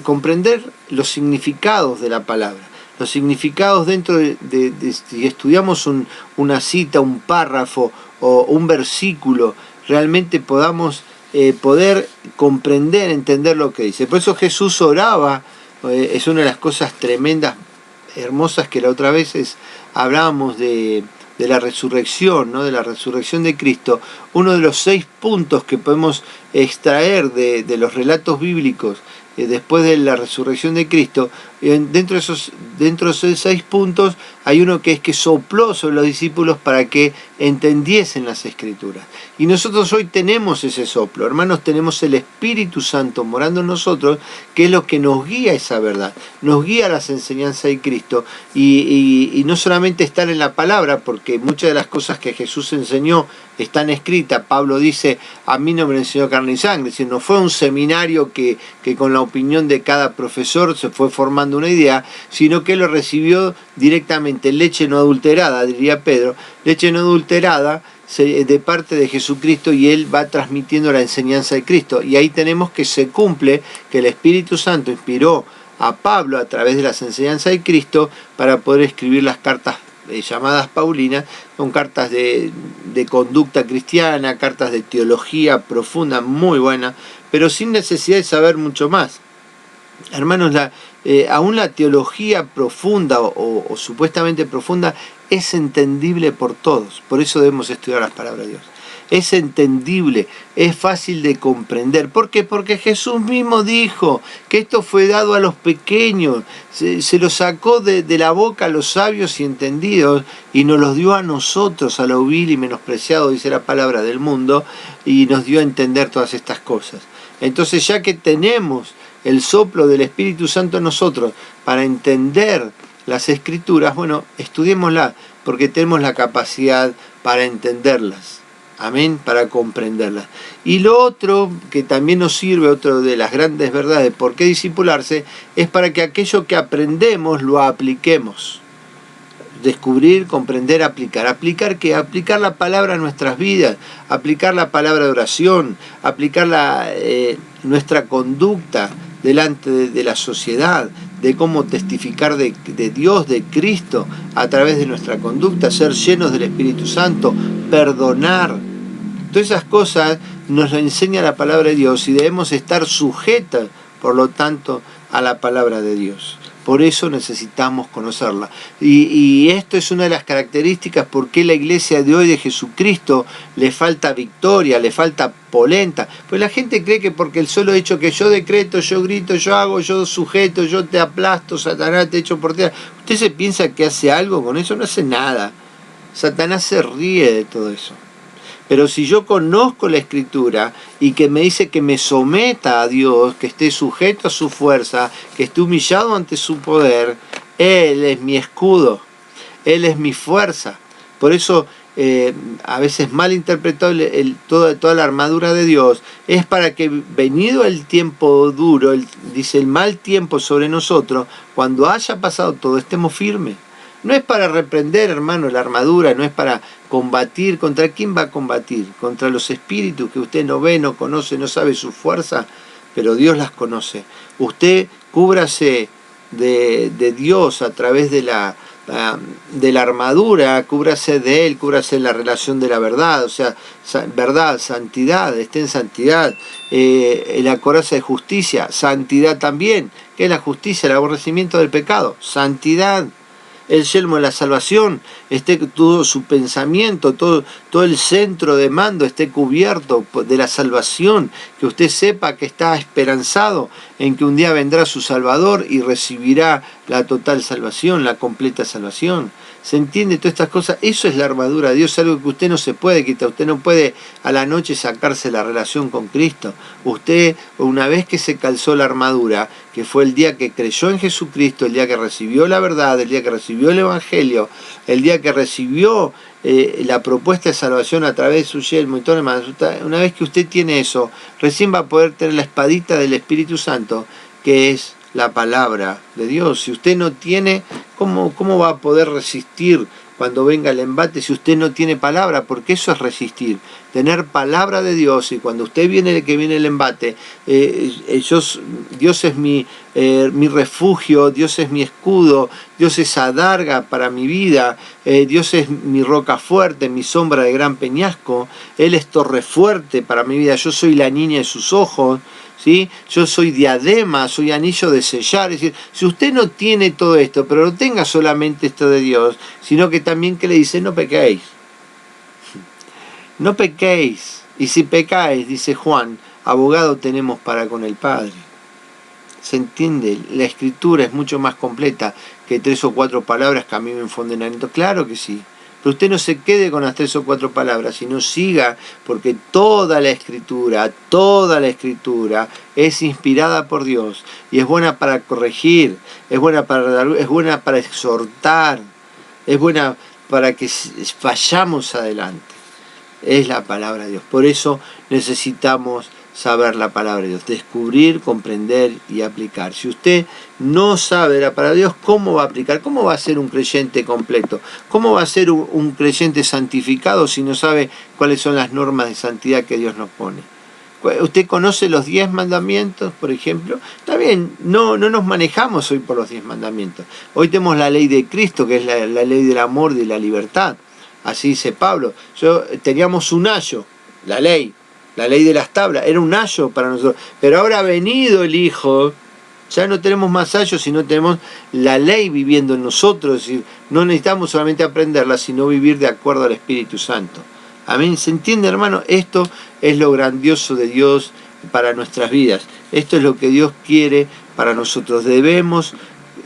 Comprender los significados de la palabra, los significados dentro de si estudiamos una cita, un párrafo o un versículo, realmente podamos poder comprender, entender lo que dice. Por eso Jesús oraba, es una de las cosas tremendas, hermosas, que la otra vez hablábamos de la resurrección, ¿no? De la resurrección de Cristo. Uno de los 6 puntos que podemos extraer de los relatos bíblicos después de la resurrección de Cristo, dentro de esos 6 puntos hay uno que es que sopló sobre los discípulos para que entendiesen las Escrituras. Y nosotros hoy tenemos ese soplo, hermanos, tenemos el Espíritu Santo morando en nosotros, que es lo que nos guía esa verdad, nos guía las enseñanzas de Cristo, y no solamente estar en la palabra, porque muchas de las cosas que Jesús enseñó están escritas. Pablo dice, a mí no me lo enseñó carne y sangre, es decir, no fue un seminario que con la opinión de cada profesor se fue formando una idea, sino que lo recibió directamente, leche no adulterada, diría Pedro, leche no adulterada de parte de Jesucristo, y él va transmitiendo la enseñanza de Cristo. Y ahí tenemos que se cumple que el Espíritu Santo inspiró a Pablo a través de las enseñanzas de Cristo para poder escribir las cartas llamadas Paulinas. Son cartas de conducta cristiana, cartas de teología profunda, muy buena, pero sin necesidad de saber mucho más. Hermanos, aún la teología profunda o supuestamente profunda es entendible por todos. Por eso debemos estudiar las palabras de Dios. es entendible, es fácil de comprender. ¿Por qué? Porque Jesús mismo dijo que esto fue dado a los pequeños, se lo sacó de la boca a los sabios y entendidos y nos los dio a nosotros, a lo vil y menospreciado, dice la palabra del mundo, y nos dio a entender todas estas cosas. Entonces, ya que tenemos el soplo del Espíritu Santo en nosotros para entender las Escrituras, bueno, estudiémoslas, porque tenemos la capacidad para entenderlas, amén, para comprenderlas. Y lo otro que también nos sirve, otro de las grandes verdades de por qué discipularse, es para que aquello que aprendemos lo apliquemos. Descubrir, comprender, aplicar. ¿Aplicar qué? Aplicar la palabra a nuestras vidas, aplicar la palabra de oración, aplicar nuestra conducta delante de la sociedad, de cómo testificar de Dios, de Cristo, a través de nuestra conducta, ser llenos del Espíritu Santo, perdonar. Todas esas cosas nos lo enseña la palabra de Dios y debemos estar sujetas, por lo tanto, a la palabra de Dios. Por eso necesitamos conocerla. Y esto es una de las características por qué la iglesia de hoy de Jesucristo le falta victoria, le falta polenta. Pues la gente cree que porque el solo hecho que yo decreto, yo grito, yo hago, yo sujeto, yo te aplasto, Satanás te echo por tierra. ¿Usted se piensa que hace algo con eso? No hace nada. Satanás se ríe de todo eso. Pero si yo conozco la Escritura y que me dice que me someta a Dios, que esté sujeto a su fuerza, que esté humillado ante su poder, Él es mi escudo, Él es mi fuerza. Por eso a veces mal interpretado toda la armadura de Dios es para que venido el tiempo duro, dice el mal tiempo sobre nosotros, cuando haya pasado todo estemos firmes. No es para reprender, hermano, la armadura, no es para combatir. ¿Contra quién va a combatir? Contra los espíritus que usted no ve, no conoce, no sabe su fuerza, pero Dios las conoce. Usted cúbrase de Dios a través de la armadura, cúbrase de Él, cúbrase en la relación de la verdad, o sea, verdad, santidad, esté en santidad, la coraza de justicia, santidad también, que es la justicia, el aborrecimiento del pecado, santidad. El yelmo de la salvación, esté todo su pensamiento, todo el centro de mando esté cubierto de la salvación, que usted sepa que está esperanzado en que un día vendrá su Salvador y recibirá la total salvación, la completa salvación. ¿Se entiende todas estas cosas? Eso es la armadura de Dios, algo que usted no se puede quitar. Usted no puede a la noche sacarse la relación con Cristo. Usted, una vez que se calzó la armadura, que fue el día que creyó en Jesucristo, el día que recibió la verdad, el día que recibió el Evangelio, el día que recibió la propuesta de salvación a través de su yelmo y todo lo demás, una vez que usted tiene eso, recién va a poder tener la espadita del Espíritu Santo, que es la palabra de Dios. Si usted no tiene, ¿cómo va a poder resistir cuando venga el embate si usted no tiene palabra? Porque eso es resistir, tener palabra de Dios. Y cuando usted viene el embate, Dios es mi refugio, Dios es mi escudo, Dios es adarga para mi vida, Dios es mi roca fuerte, mi sombra de gran peñasco, Él es torre fuerte para mi vida, yo soy la niña de sus ojos, ¿sí? Yo soy diadema, soy anillo de sellar. Es decir, si usted no tiene todo esto, pero no tenga solamente esto de Dios, sino que también que le dice, no pequéis. No pequéis. Y si pecáis, dice Juan, abogado tenemos para con el Padre. ¿Se entiende? La Escritura es mucho más completa que 3 o 4 palabras que a mí me infunden aliento. Claro que sí. Pero usted no se quede con las 3 o 4 palabras, sino siga, porque toda la Escritura es inspirada por Dios y es buena para corregir, es buena para exhortar, es buena para que vayamos adelante. Es la palabra de Dios. Por eso necesitamos saber la palabra de Dios, descubrir, comprender y aplicar. Si usted no sabe la palabra de Dios, ¿cómo va a aplicar? ¿Cómo va a ser un creyente completo? ¿Cómo va a ser un creyente santificado si no sabe cuáles son las normas de santidad que Dios nos pone? ¿Usted conoce los 10 mandamientos, por ejemplo? Está bien, no nos manejamos hoy por los 10 mandamientos. Hoy tenemos la ley de Cristo, que es la ley del amor y de la libertad. Así dice Pablo. Teníamos un ayo, la ley de las tablas, era un ayo para nosotros. Pero ahora ha venido el Hijo, ya no tenemos más ayos, sino tenemos la ley viviendo en nosotros. Es decir, no necesitamos solamente aprenderla, sino vivir de acuerdo al Espíritu Santo. Amén. ¿Se entiende, hermano? Esto es lo grandioso de Dios para nuestras vidas. Esto es lo que Dios quiere para nosotros. Debemos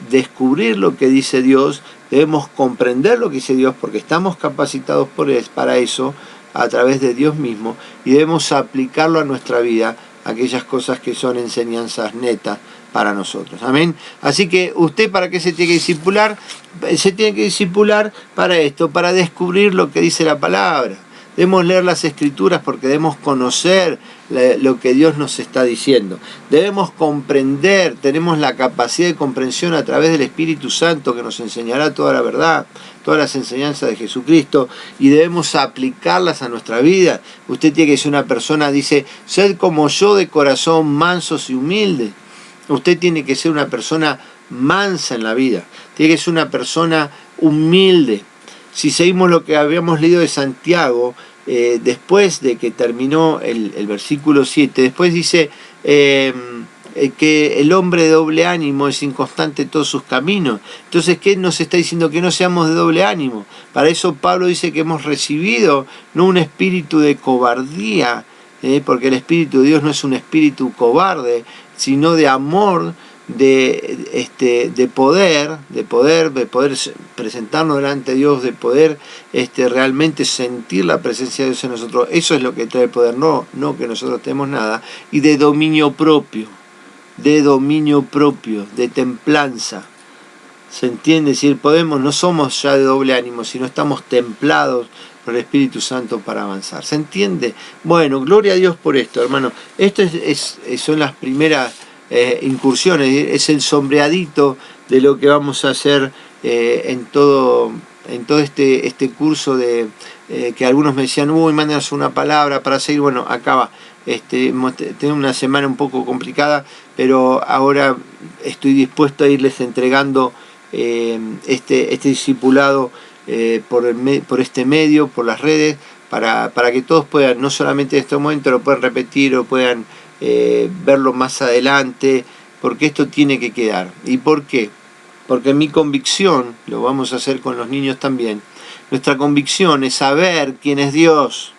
descubrir lo que dice Dios, debemos comprender lo que dice Dios porque estamos capacitados para eso a través de Dios mismo, y debemos aplicarlo a nuestra vida, aquellas cosas que son enseñanzas netas para nosotros. Amén. Así que usted, ¿para qué se tiene que discipular? Se tiene que discipular para esto, para descubrir lo que dice la palabra. Debemos leer las Escrituras porque debemos conocer lo que Dios nos está diciendo. Debemos comprender, tenemos la capacidad de comprensión a través del Espíritu Santo que nos enseñará toda la verdad, todas las enseñanzas de Jesucristo, y debemos aplicarlas a nuestra vida. Usted tiene que ser una persona, dice, sed como yo de corazón mansos y humildes. Usted tiene que ser una persona mansa en la vida, tiene que ser una persona humilde. Si seguimos lo que habíamos leído de Santiago, después de que terminó el versículo 7, después dice que el hombre de doble ánimo es inconstante en todos sus caminos. Entonces, ¿qué nos está diciendo? Que no seamos de doble ánimo. Para eso Pablo dice que hemos recibido no un espíritu de cobardía, porque el Espíritu de Dios no es un espíritu cobarde, sino de amor, de poder presentarnos delante de Dios, de poder realmente sentir la presencia de Dios en nosotros. Eso es lo que trae el poder, no que nosotros tenemos nada, y de dominio propio, de templanza. ¿Se entiende? Es decir, no somos ya de doble ánimo, sino estamos templados por el Espíritu Santo para avanzar. ¿Se entiende? Bueno, gloria a Dios por esto, hermano. Esto son las primeras incursiones, es el sombreadito de lo que vamos a hacer en todo este curso de que algunos me decían, mándanos una palabra para seguir. Bueno, acá va. Tengo una semana un poco complicada, pero ahora estoy dispuesto a irles entregando este discipulado por este medio, por las redes, para que todos puedan, no solamente en este momento lo puedan repetir o puedan verlo más adelante, porque esto tiene que quedar. ¿Y por qué? Porque mi convicción, lo vamos a hacer con los niños también, nuestra convicción es saber quién es Dios.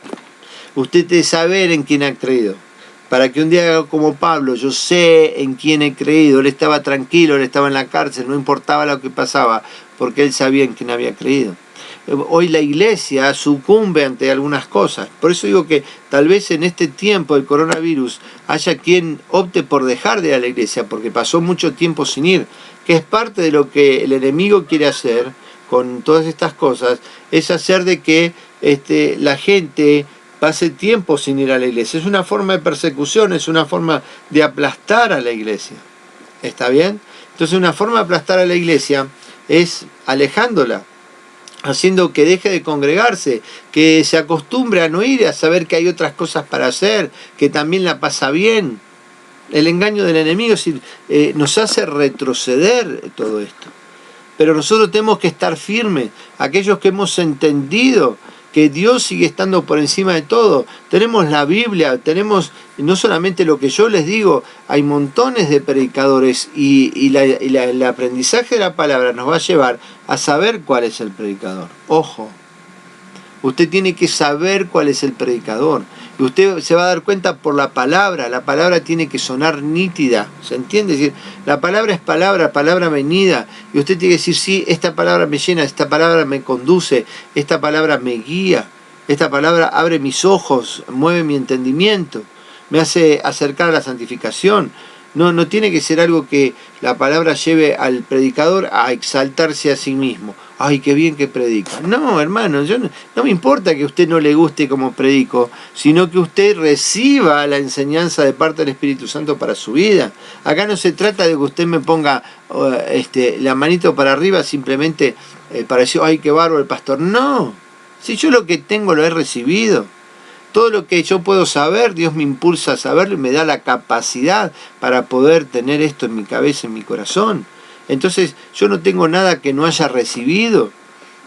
Usted debe saber en quién ha creído, para que un día haga como Pablo, yo sé en quién he creído. Él estaba tranquilo, él estaba en la cárcel, no importaba lo que pasaba, porque él sabía en quién había creído. Hoy la iglesia sucumbe ante algunas cosas. Por eso digo que tal vez en este tiempo del coronavirus haya quien opte por dejar de ir a la iglesia porque pasó mucho tiempo sin ir, que es parte de lo que el enemigo quiere hacer con todas estas cosas, es hacer de que la gente pase tiempo sin ir a la iglesia. Es una forma de persecución, es una forma de aplastar a la iglesia. ¿Está bien? Entonces una forma de aplastar a la iglesia es alejándola, haciendo que deje de congregarse, que se acostumbre a no ir, a saber que hay otras cosas para hacer, que también la pasa bien. El engaño del enemigo nos hace retroceder todo esto. Pero nosotros tenemos que estar firmes, aquellos que hemos entendido que Dios sigue estando por encima de todo. Tenemos la Biblia, tenemos no solamente lo que yo les digo, hay montones de predicadores y el aprendizaje de la palabra nos va a llevar a saber cuál es el predicador. Ojo, usted tiene que saber cuál es el predicador. Y usted se va a dar cuenta por la palabra tiene que sonar nítida, ¿se entiende? Es decir, la palabra es palabra venida, y usted tiene que decir, sí, esta palabra me llena, esta palabra me conduce, esta palabra me guía, esta palabra abre mis ojos, mueve mi entendimiento, me hace acercar a la santificación. No tiene que ser algo que la palabra lleve al predicador a exaltarse a sí mismo. ¡Ay, qué bien que predica! No, hermano, no me importa que a usted no le guste como predico, sino que usted reciba la enseñanza de parte del Espíritu Santo para su vida. Acá no se trata de que usted me ponga la manito para arriba simplemente para decir, ¡ay, qué bárbaro el pastor! No, si yo lo que tengo lo he recibido. Todo lo que yo puedo saber, Dios me impulsa a saberlo y me da la capacidad para poder tener esto en mi cabeza, en mi corazón. Entonces yo no tengo nada que no haya recibido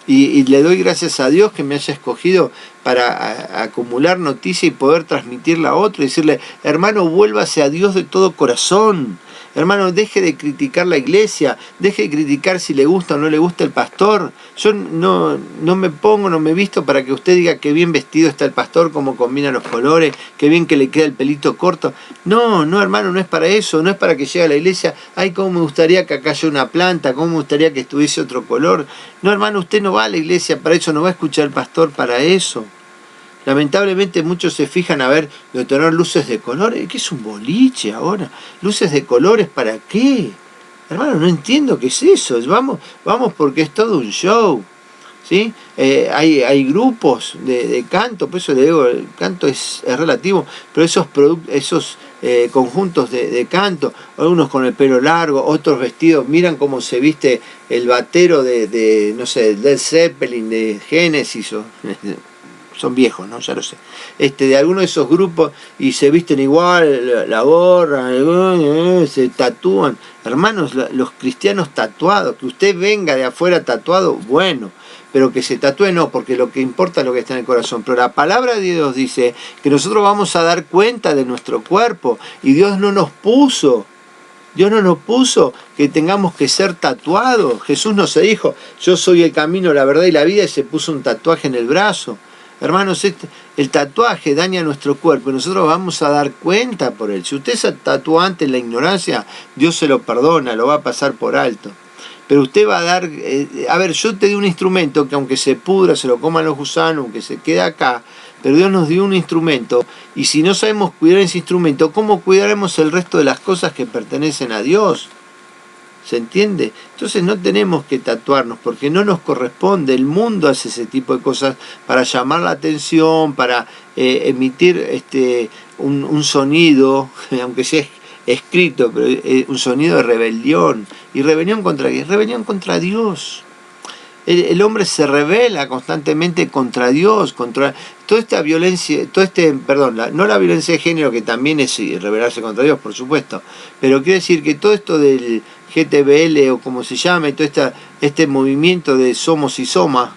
y le doy gracias a Dios que me haya escogido para acumular noticia y poder transmitirla a otro y decirle, hermano, vuélvase a Dios de todo corazón. Hermano, deje de criticar la iglesia, deje de criticar si le gusta o no le gusta el pastor. Yo no me pongo, no me visto para que usted diga qué bien vestido está el pastor, cómo combina los colores, qué bien que le queda el pelito corto. No, hermano, no es para eso, no es para que llegue a la iglesia, ay, cómo me gustaría que acá haya una planta, cómo me gustaría que estuviese otro color. No, hermano, usted no va a la iglesia para eso, no va a escuchar al pastor para eso. Lamentablemente muchos se fijan a ver de tener luces de colores. ¿Qué es un boliche ahora? ¿Luces de colores para qué? Hermano, no entiendo qué es eso. Vamos porque es todo un show. ¿Sí? Hay grupos de canto, por eso le digo, el canto es relativo, pero esos conjuntos de canto, algunos con el pelo largo, otros vestidos, miran cómo se viste el batero no sé, del Zeppelin, de Genesis, son viejos, ¿no? Ya lo sé. De algunos de esos grupos y se visten igual, la gorra, se tatúan. Hermanos, los cristianos tatuados, que usted venga de afuera tatuado, bueno, pero que se tatúe no, porque lo que importa es lo que está en el corazón. Pero la palabra de Dios dice que nosotros vamos a dar cuenta de nuestro cuerpo y Dios no nos puso que tengamos que ser tatuados. Jesús no se dijo, yo soy el camino, la verdad y la vida, y se puso un tatuaje en el brazo. Hermanos, el tatuaje daña nuestro cuerpo y nosotros vamos a dar cuenta por él. Si usted se tatúa antes en la ignorancia, Dios se lo perdona, lo va a pasar por alto. Pero usted va a dar... a ver, yo te di un instrumento que aunque se pudra, se lo coman los gusanos, aunque se quede acá, pero Dios nos dio un instrumento y si no sabemos cuidar ese instrumento, ¿cómo cuidaremos el resto de las cosas que pertenecen a Dios? ¿Se entiende? Entonces no tenemos que tatuarnos porque no nos corresponde. El mundo hace ese tipo de cosas para llamar la atención, para emitir un sonido, aunque sea escrito, pero un sonido de rebelión. ¿Y rebelión contra qué? Rebelión contra Dios. El hombre se rebela constantemente contra Dios, contra toda esta violencia, no la violencia de género, que también es rebelarse contra Dios, por supuesto, pero quiere decir que todo esto del GTBL o como se llame, todo este movimiento de somos y somas,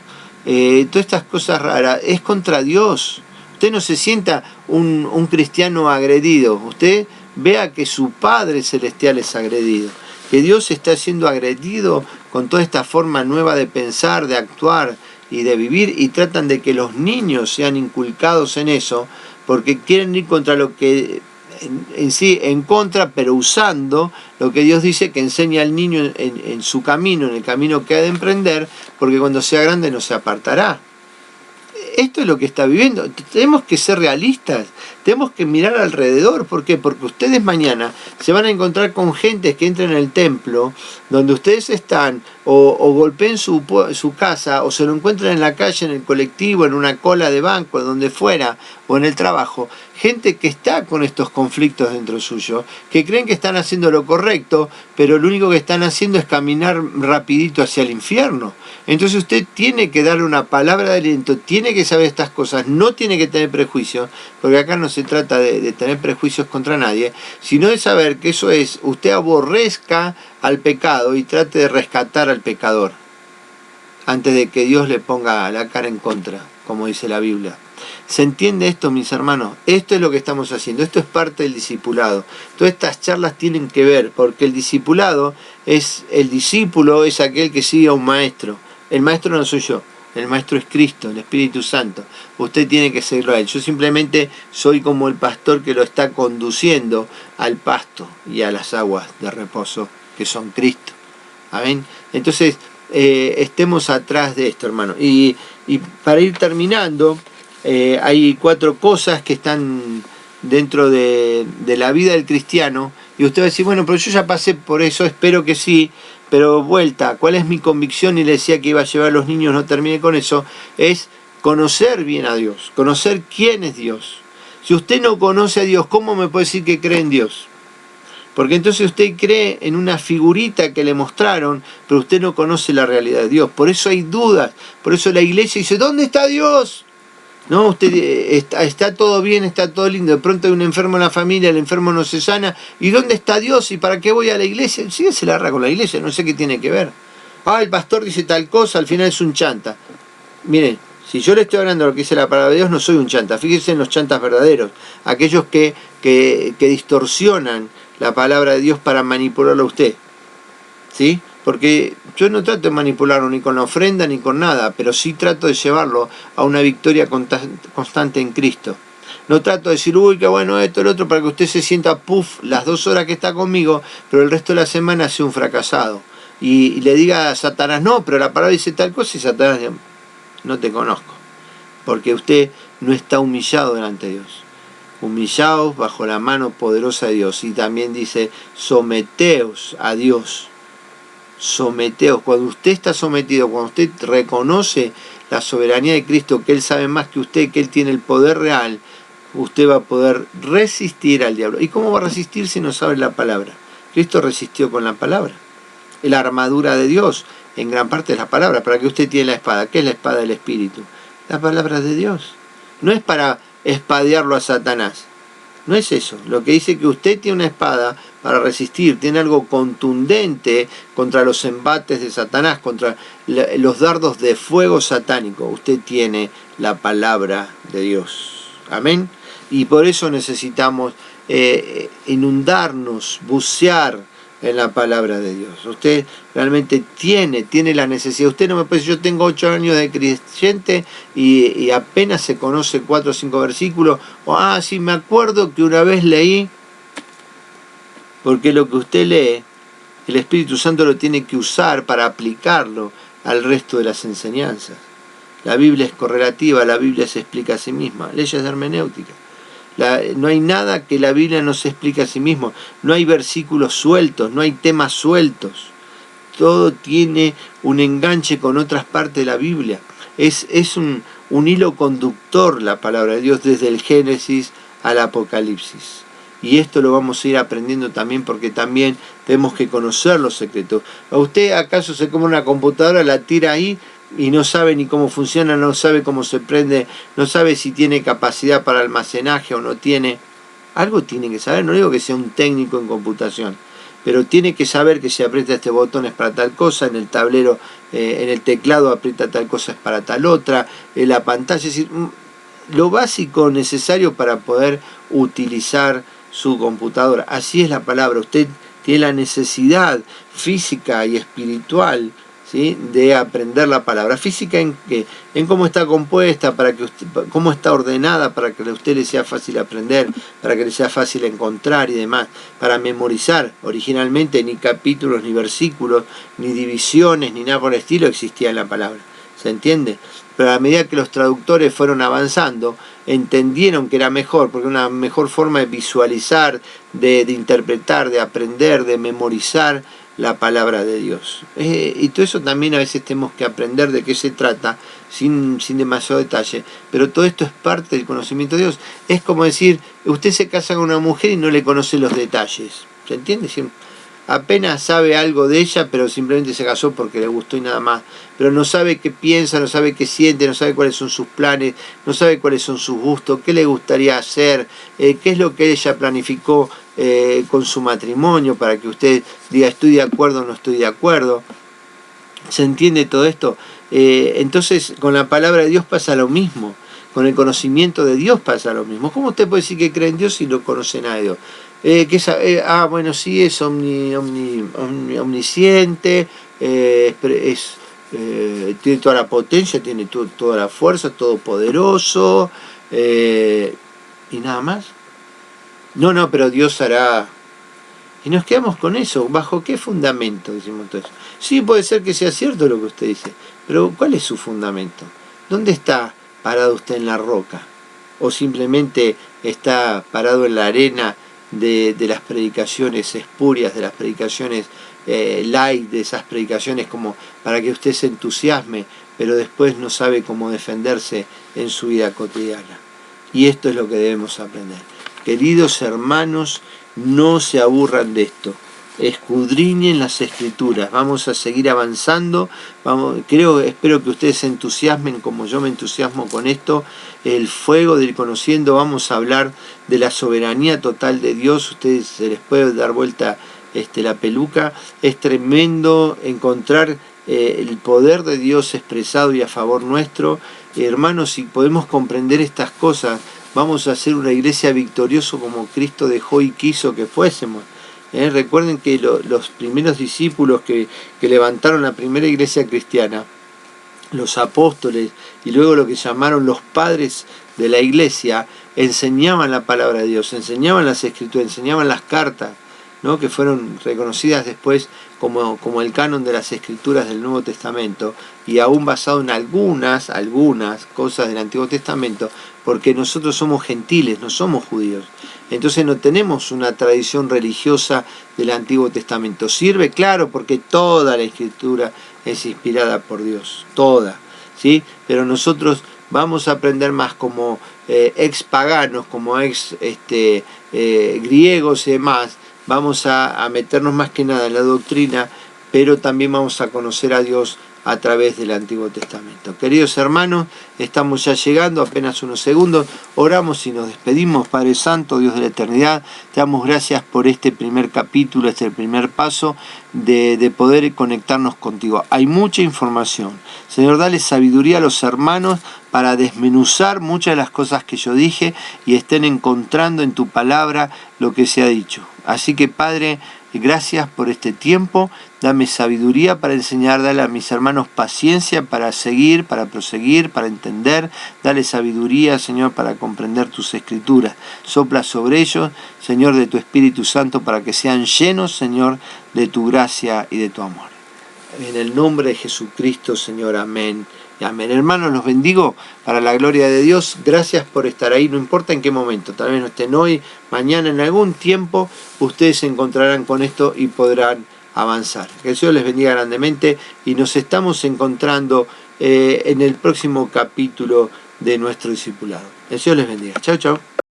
todas estas cosas raras, es contra Dios. Usted no se sienta un cristiano agredido, usted vea que su Padre Celestial es agredido, que Dios está siendo agredido con toda esta forma nueva de pensar, de actuar y de vivir, y tratan de que los niños sean inculcados en eso, porque quieren ir contra lo que en sí, en contra, pero usando lo que Dios dice que enseña al niño en su camino, en el camino que ha de emprender, porque cuando sea grande no se apartará. Esto es lo que está viviendo. Tenemos que ser realistas, tenemos que mirar alrededor. ¿Por qué? Porque ustedes mañana se van a encontrar con gente que entra en el templo donde ustedes están, o golpeen su casa, o se lo encuentran en la calle, en el colectivo, en una cola de banco, donde fuera, o en el trabajo. Gente que está con estos conflictos dentro suyo, que creen que están haciendo lo correcto, pero lo único que están haciendo es caminar rapidito hacia el infierno. Entonces usted tiene que darle una palabra de aliento, tiene que saber estas cosas, no tiene que tener prejuicios, porque acá no se trata de tener prejuicios contra nadie, sino de saber que eso es, usted aborrezca al pecado y trate de rescatar al pecador, antes de que Dios le ponga la cara en contra, como dice la Biblia. ¿Se entiende esto, mis hermanos? Esto es lo que estamos haciendo, esto es parte del discipulado. Todas estas charlas tienen que ver, porque el discipulado es, el discípulo es aquel que sigue a un maestro. El maestro no soy yo, el maestro es Cristo, el Espíritu Santo. Usted tiene que seguirlo a él. Yo simplemente soy como el pastor que lo está conduciendo al pasto y a las aguas de reposo, que son Cristo. Amén. Entonces, estemos atrás de esto, hermano. Y para ir terminando, hay 4 cosas que están dentro de la vida del cristiano, y usted va a decir, bueno, pero yo ya pasé por eso, espero que sí, pero vuelta, ¿cuál es mi convicción? Y le decía que iba a llevar a los niños, no termine con eso, es conocer bien a Dios, conocer quién es Dios. Si usted no conoce a Dios, ¿cómo me puede decir que cree en Dios? Porque entonces usted cree en una figurita que le mostraron, pero usted no conoce la realidad de Dios. Por eso hay dudas, por eso la iglesia dice, ¿dónde está Dios? No, usted está todo bien, está todo lindo. De pronto hay un enfermo en la familia, el enfermo no se sana. ¿Y dónde está Dios? ¿Y para qué voy a la iglesia? Sí, se la agarra con la iglesia, no sé qué tiene que ver. Ah, el pastor dice tal cosa, al final es un chanta. Miren, si yo le estoy hablando de lo que dice la palabra de Dios, no soy un chanta. Fíjense en los chantas verdaderos, aquellos que distorsionan la palabra de Dios para manipularlo a usted, ¿sí? Porque yo no trato de manipularlo ni con la ofrenda ni con nada, pero sí trato de llevarlo a una victoria constante en Cristo. No trato de decir, uy, qué bueno esto, el otro, para que usted se sienta puff las 2 horas que está conmigo, pero el resto de la semana sea un fracasado. Y le diga a Satanás, no, pero la palabra dice tal cosa, y Satanás dice, no te conozco. Porque usted no está humillado delante de Dios. Humillaos bajo la mano poderosa de Dios. Y también dice, someteos a Dios. Someteos. Cuando usted está sometido, cuando usted reconoce la soberanía de Cristo, que Él sabe más que usted, que Él tiene el poder real, usted va a poder resistir al diablo. ¿Y cómo va a resistir si no sabe la palabra? Cristo resistió con la palabra. La armadura de Dios, en gran parte es la palabra. ¿Para qué usted tiene la espada? ¿Qué es la espada del Espíritu? La palabra de Dios. No es para espadearlo a Satanás. No es eso. Lo que dice que usted tiene una espada para resistir, tiene algo contundente contra los embates de Satanás, contra los dardos de fuego satánico. Usted tiene la palabra de Dios. Amén. Y por eso necesitamos inundarnos, bucear en la palabra de Dios. Usted realmente tiene la necesidad. Usted no me puede decir, yo tengo 8 años de creyente y apenas se conoce 4 o 5 versículos, o sí, me acuerdo que una vez leí, porque lo que usted lee, el Espíritu Santo lo tiene que usar para aplicarlo al resto de las enseñanzas. La Biblia es correlativa, la Biblia se explica a sí misma, leyes de hermenéutica. No hay nada que la Biblia no se explique a sí mismo. No hay versículos sueltos, no hay temas sueltos. Todo tiene un enganche con otras partes de la Biblia. Es un hilo conductor la palabra de Dios desde el Génesis al Apocalipsis. Y esto lo vamos a ir aprendiendo también, porque también tenemos que conocer los secretos. ¿A usted acaso se come una computadora, la tira ahí y no sabe ni cómo funciona, no sabe cómo se prende, no sabe si tiene capacidad para almacenaje o no tiene? Algo tiene que saber. No digo que sea un técnico en computación, pero tiene que saber que si aprieta este botón es para tal cosa, en el tablero, en el teclado aprieta tal cosa es para tal otra, en la pantalla, es decir, lo básico necesario para poder utilizar su computadora. Así es la palabra. Usted tiene la necesidad física y espiritual, ¿sí?, de aprender la palabra. Física en cómo está compuesta, para que usted, cómo está ordenada, para que a usted le sea fácil aprender, para que le sea fácil encontrar y demás, para memorizar. Originalmente ni capítulos, ni versículos, ni divisiones, ni nada por el estilo existía en la palabra. ¿Se entiende? Pero a medida que los traductores fueron avanzando, entendieron que era mejor, porque una mejor forma de visualizar, de interpretar, de aprender, de memorizar la palabra de Dios. Y todo eso también a veces tenemos que aprender de qué se trata, sin demasiado detalle, pero todo esto es parte del conocimiento de Dios. Es como decir, usted se casa con una mujer y no le conoce los detalles. ¿Se entiende? Apenas sabe algo de ella, pero simplemente se casó porque le gustó y nada más. Pero no sabe qué piensa, no sabe qué siente, no sabe cuáles son sus planes, no sabe cuáles son sus gustos, qué le gustaría hacer, qué es lo que ella planificó con su matrimonio, para que usted diga estoy de acuerdo o no estoy de acuerdo. ¿Se entiende todo esto? Entonces con la palabra de Dios pasa lo mismo. Con el conocimiento de Dios pasa lo mismo. ¿Cómo usted puede decir que cree en Dios si no conoce nada de Dios? Bueno, sí, es omnisciente, tiene toda la potencia, tiene toda la fuerza, todopoderoso, y nada más. No, pero Dios hará. Y nos quedamos con eso. ¿Bajo qué fundamento decimos todo eso? Sí, puede ser que sea cierto lo que usted dice, pero ¿cuál es su fundamento? ¿Dónde está parado usted en la roca? ¿O simplemente está parado en la arena de las predicaciones espurias, de las predicaciones light, de esas predicaciones como para que usted se entusiasme, pero después no sabe cómo defenderse en su vida cotidiana? Y esto es lo que debemos aprender. Queridos hermanos, no se aburran de esto. Escudriñen las Escrituras. Vamos a seguir avanzando. Espero que ustedes se entusiasmen como yo me entusiasmo con esto. El fuego del conociendo. Vamos a hablar de la soberanía total de Dios. Ustedes se les puede dar vuelta la peluca. Es tremendo encontrar el poder de Dios expresado y a favor nuestro. Hermanos, si podemos comprender estas cosas, vamos a hacer una iglesia victoriosa como Cristo dejó y quiso que fuésemos. Recuerden que los primeros discípulos que levantaron la primera iglesia cristiana, los apóstoles y luego lo que llamaron los padres de la iglesia, enseñaban la palabra de Dios, enseñaban las escrituras, enseñaban las cartas, ¿no? Que fueron reconocidas después como el canon de las escrituras del Nuevo Testamento, y aún basado en algunas cosas del Antiguo Testamento, porque nosotros somos gentiles, no somos judíos. Entonces no tenemos una tradición religiosa del Antiguo Testamento. Sirve, claro, porque toda la escritura es inspirada por Dios, toda, ¿sí? Pero nosotros vamos a aprender más como ex paganos, como ex griegos y demás. Vamos a meternos más que nada en la doctrina, pero también vamos a conocer a Dios a través del Antiguo Testamento. Queridos hermanos, estamos ya llegando, apenas unos segundos, oramos y nos despedimos. Padre Santo, Dios de la eternidad, te damos gracias por este primer capítulo, este primer paso de poder conectarnos contigo. Hay mucha información. Señor, dale sabiduría a los hermanos para desmenuzar muchas de las cosas que yo dije y estén encontrando en tu palabra lo que se ha dicho. Así que, Padre, gracias por este tiempo, dame sabiduría para enseñar, dale a mis hermanos paciencia para seguir, para proseguir, para entender, dale sabiduría, Señor, para comprender tus escrituras. Sopla sobre ellos, Señor, de tu Espíritu Santo para que sean llenos, Señor, de tu gracia y de tu amor. En el nombre de Jesucristo, Señor, amén. Amén. Hermanos, los bendigo para la gloria de Dios. Gracias por estar ahí, no importa en qué momento, tal vez no estén hoy, mañana, en algún tiempo, ustedes se encontrarán con esto y podrán avanzar. Que el Señor les bendiga grandemente y nos estamos encontrando en el próximo capítulo de nuestro discipulado. El Señor les bendiga. Chau, chau.